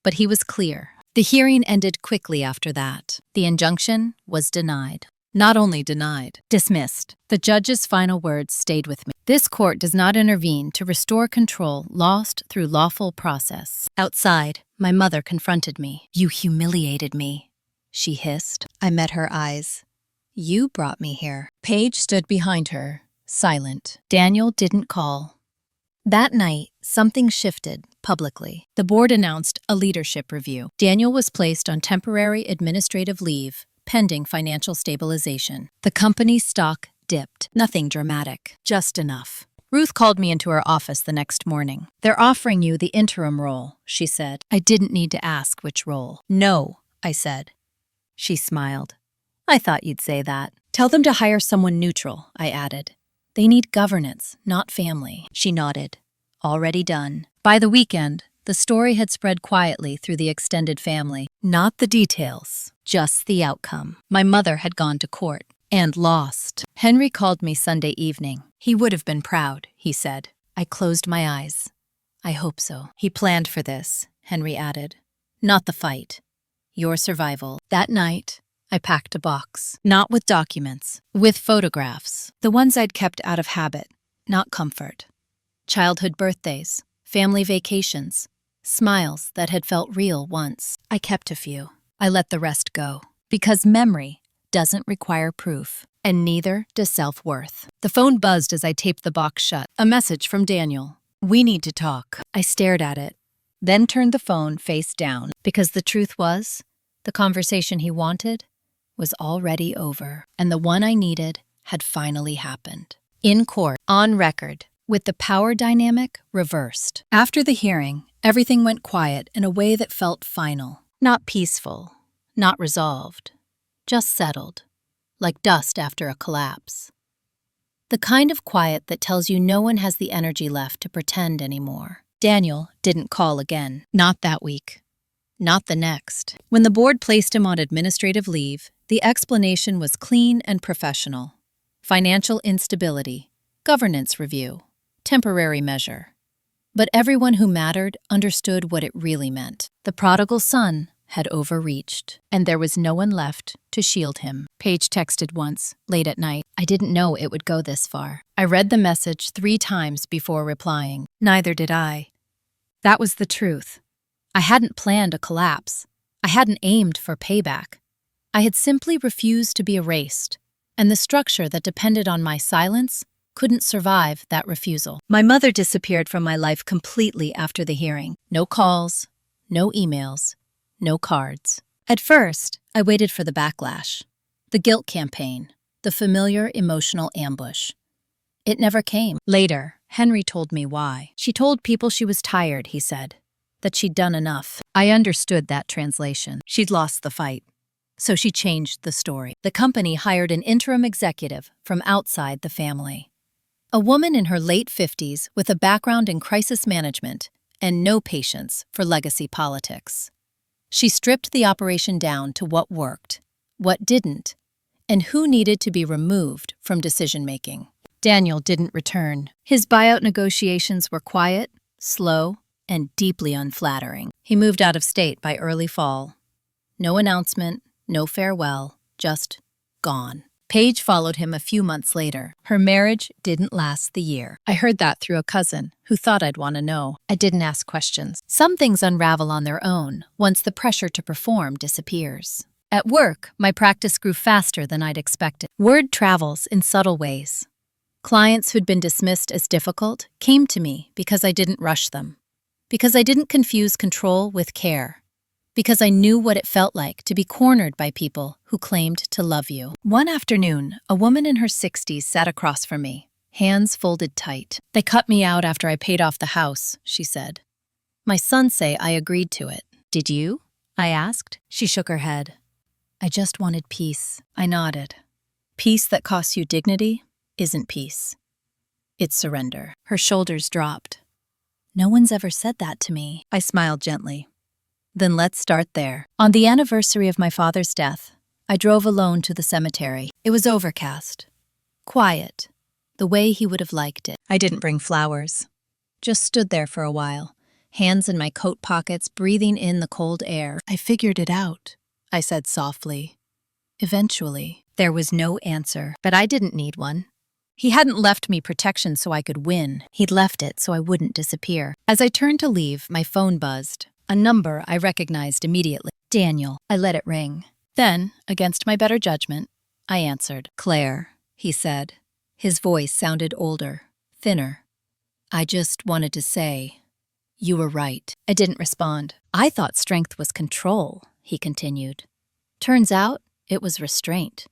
But he was clear. The hearing ended quickly after that. The injunction was denied. Not only denied, dismissed. The judge's final words stayed with me. "This court does not intervene to restore control lost through lawful process." Outside, my mother confronted me. "You humiliated me," she hissed. I met her eyes. "You brought me here." Paige stood behind her, silent. Daniel didn't call. That night, something shifted publicly. The board announced a leadership review. Daniel was placed on temporary administrative leave, pending financial stabilization. The company's stock dipped. Nothing dramatic, just enough. Ruth called me into her office the next morning. "They're offering you the interim role," she said. I didn't need to ask which role. "No," I said. She smiled. "I thought you'd say that." "Tell them to hire someone neutral," I added. "They need governance, not family." She nodded. Already done. By the weekend, the story had spread quietly through the extended family. Not the details, just the outcome. My mother had gone to court and lost. Henry called me Sunday evening. He would have been proud, he said. I closed my eyes. "I hope so." "He planned for this," Henry added. "Not the fight. Your survival." That night, I packed a box. Not with documents, with photographs. The ones I'd kept out of habit, not comfort. Childhood birthdays, family vacations, smiles that had felt real once. I kept a few. I let the rest go. Because memory doesn't require proof, and neither does self-worth. The phone buzzed as I taped the box shut. A message from Daniel. "We need to talk." I stared at it, then turned the phone face down. Because the truth was, the conversation he wanted was already over, and the one I needed had finally happened. In court, on record, with the power dynamic reversed. After the hearing, everything went quiet in a way that felt final. Not peaceful, not resolved, just settled, like dust after a collapse. The kind of quiet that tells you no one has the energy left to pretend anymore. Daniel didn't call again. Not that week. Not the next. When the board placed him on administrative leave, The explanation was clean and professional. Financial instability, governance review, temporary measure. But everyone who mattered understood what it really meant. The prodigal son had overreached, and there was no one left to shield him. Paige texted once, late at night. I didn't know it would go this far. I read the message 3 times before replying. Neither did I. That was the truth. I hadn't planned a collapse. I hadn't aimed for payback. I had simply refused to be erased, and the structure that depended on my silence couldn't survive that refusal. My mother disappeared from my life completely after the hearing. No calls, no emails, no cards. At first, I waited for the backlash, the guilt campaign, the familiar emotional ambush. It never came. Later, Henry told me why. She told people she was tired, he said, that she'd done enough. I understood that translation. She'd lost the fight. So she changed the story. The company hired an interim executive from outside the family. A woman in her late 50s with a background in crisis management and no patience for legacy politics. She stripped the operation down to what worked, what didn't, and who needed to be removed from decision-making. Daniel didn't return. His buyout negotiations were quiet, slow, and deeply unflattering. He moved out of state by early fall. No announcement, no farewell, just gone. Paige followed him a few months later. Her marriage didn't last the year. I heard that through a cousin who thought I'd want to know. I didn't ask questions. Some things unravel on their own once the pressure to perform disappears. At work, my practice grew faster than I'd expected. Word travels in subtle ways. Clients who'd been dismissed as difficult came to me because I didn't rush them, because I didn't confuse control with care, because I knew what it felt like to be cornered by people who claimed to love you. One afternoon, a woman in her 60s sat across from me, hands folded tight. They cut me out after I paid off the house, she said. My sons say I agreed to it. Did you? I asked. She shook her head. I just wanted peace. I nodded. Peace that costs you dignity isn't peace. It's surrender. Her shoulders dropped. No one's ever said that to me. I smiled gently. Then let's start there. On the anniversary of my father's death, I drove alone to the cemetery. It was overcast, quiet, the way he would have liked it. I didn't bring flowers. Just stood there for a while, hands in my coat pockets, breathing in the cold air. I figured it out, I said softly. Eventually. There was no answer, but I didn't need one. He hadn't left me protection so I could win. He'd left it so I wouldn't disappear. As I turned to leave, my phone buzzed. A number I recognized immediately. Daniel. I let it ring. Then, against my better judgment, I answered. Claire, he said. His voice sounded older, thinner. I just wanted to say, you were right. I didn't respond. I thought strength was control, he continued. Turns out, it was restraint.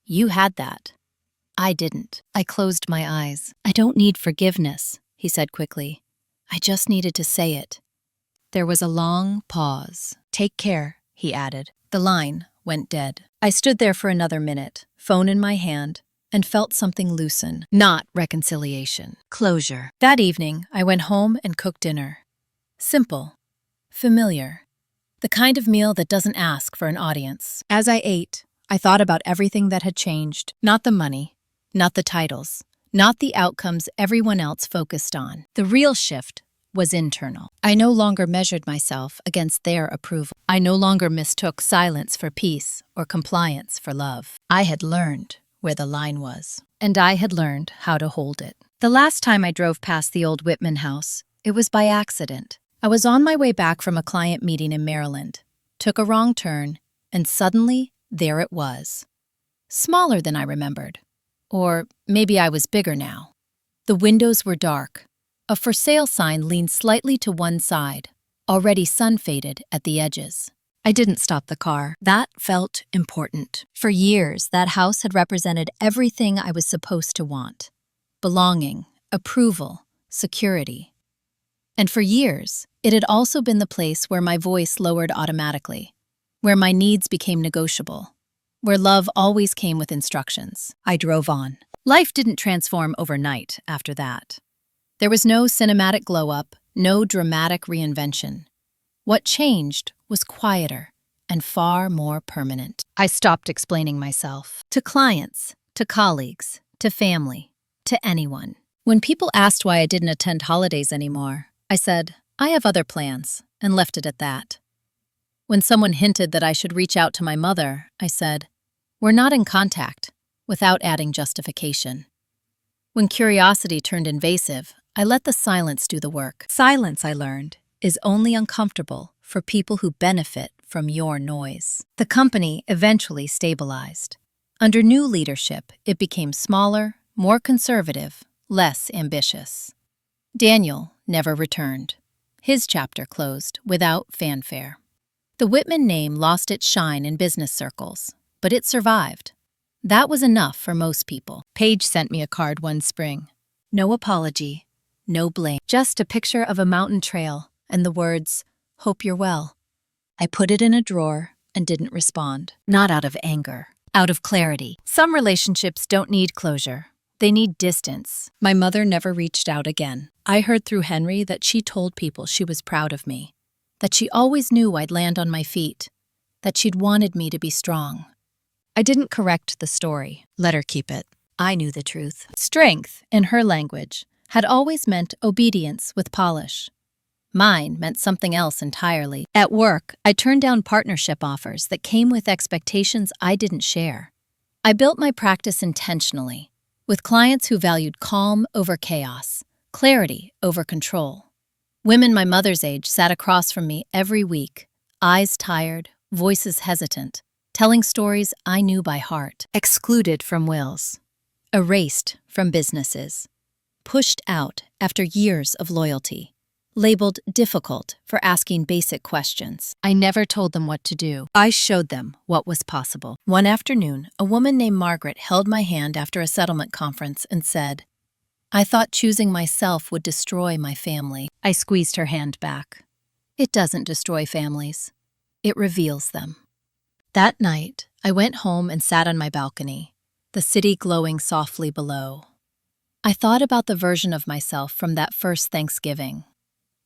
You had that. I didn't. I closed my eyes. I don't need forgiveness, he said quickly. I just needed to say it. There was a long pause. Take care, he added. The line went dead. I stood there for another minute, phone in my hand, and felt something loosen. Not reconciliation. Closure. That evening, I went home and cooked dinner. Simple. Familiar. The kind of meal that doesn't ask for an audience. As I ate, I thought about everything that had changed. Not the money, not the titles, not the outcomes everyone else focused on. The real shift was internal. I no longer measured myself against their approval. I no longer mistook silence for peace or compliance for love. I had learned where the line was, and I had learned how to hold it. The last time I drove past the old Whitman house, it was by accident. I was on my way back from a client meeting in Maryland, took a wrong turn, and suddenly there it was. Smaller than I remembered. Or maybe I was bigger now. The windows were dark. A for sale sign leaned slightly to one side, already sun-faded at the edges. I didn't stop the car. That felt important. For years, that house had represented everything I was supposed to want. Belonging, approval, security. And for years, it had also been the place where my voice lowered automatically, where my needs became negotiable, where love always came with instructions. I drove on. Life didn't transform overnight after that. There was no cinematic glow-up, no dramatic reinvention. What changed was quieter, and far more permanent. I stopped explaining myself to clients, to colleagues, to family, to anyone. When people asked why I didn't attend holidays anymore, I said, I have other plans, and left it at that. When someone hinted that I should reach out to my mother, I said, we're not in contact, without adding justification. When curiosity turned invasive, I let the silence do the work. Silence, I learned, is only uncomfortable for people who benefit from your noise. The company eventually stabilized. Under new leadership, it became smaller, more conservative, less ambitious. Daniel never returned. His chapter closed without fanfare. The Whitman name lost its shine in business circles, but it survived. That was enough for most people. Paige sent me a card one spring. No apology, no blame, just a picture of a mountain trail and the words, "Hope you're well." I put it in a drawer and didn't respond. Not out of anger, out of clarity. Some relationships don't need closure. They need distance. My mother never reached out again. I heard through Henry that she told people she was proud of me, that she always knew I'd land on my feet, that she'd wanted me to be strong. I didn't correct the story. Let her keep it. I knew the truth. Strength, in her language, had always meant obedience with polish. Mine meant something else entirely. At work, I turned down partnership offers that came with expectations I didn't share. I built my practice intentionally, with clients who valued calm over chaos, clarity over control. Women my mother's age sat across from me every week, eyes tired, voices hesitant, telling stories I knew by heart. Excluded from wills, erased from businesses, pushed out after years of loyalty, labeled difficult for asking basic questions. I never told them what to do. I showed them what was possible. One afternoon, a woman named Margaret held my hand after a settlement conference and said, I thought choosing myself would destroy my family. I squeezed her hand back. It doesn't destroy families. It reveals them. That night, I went home and sat on my balcony, the city glowing softly below. I thought about the version of myself from that first Thanksgiving,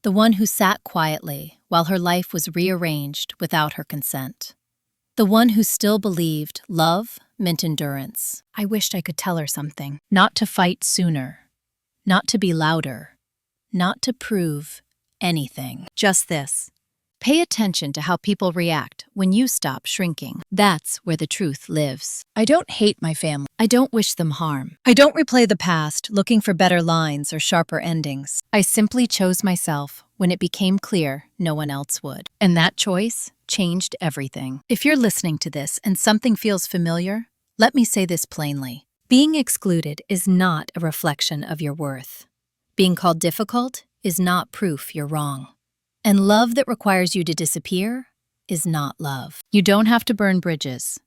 the one who sat quietly while her life was rearranged without her consent, the one who still believed love meant endurance. I wished I could tell her something. Not to fight sooner, not to be louder, not to prove anything. Just this. Pay attention to how people react when you stop shrinking. That's where the truth lives. I don't hate my family. I don't wish them harm. I don't replay the past looking for better lines or sharper endings. I simply chose myself when it became clear no one else would. And that choice changed everything. If you're listening to this and something feels familiar, let me say this plainly. Being excluded is not a reflection of your worth. Being called difficult is not proof you're wrong. And love that requires you to disappear is not love. You don't have to burn bridges.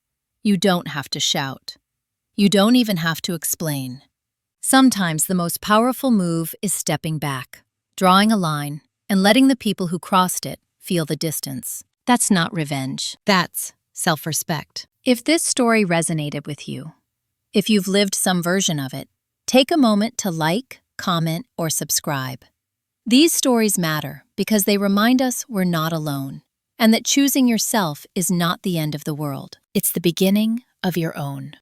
You don't have to shout. You don't even have to explain. Sometimes the most powerful move is stepping back, drawing a line, and letting the people who crossed it feel the distance. That's not revenge. That's self-respect. If this story resonated with you, if you've lived some version of it, take a moment to like, comment, or subscribe. These stories matter because they remind us we're not alone, and that choosing yourself is not the end of the world. It's the beginning of your own.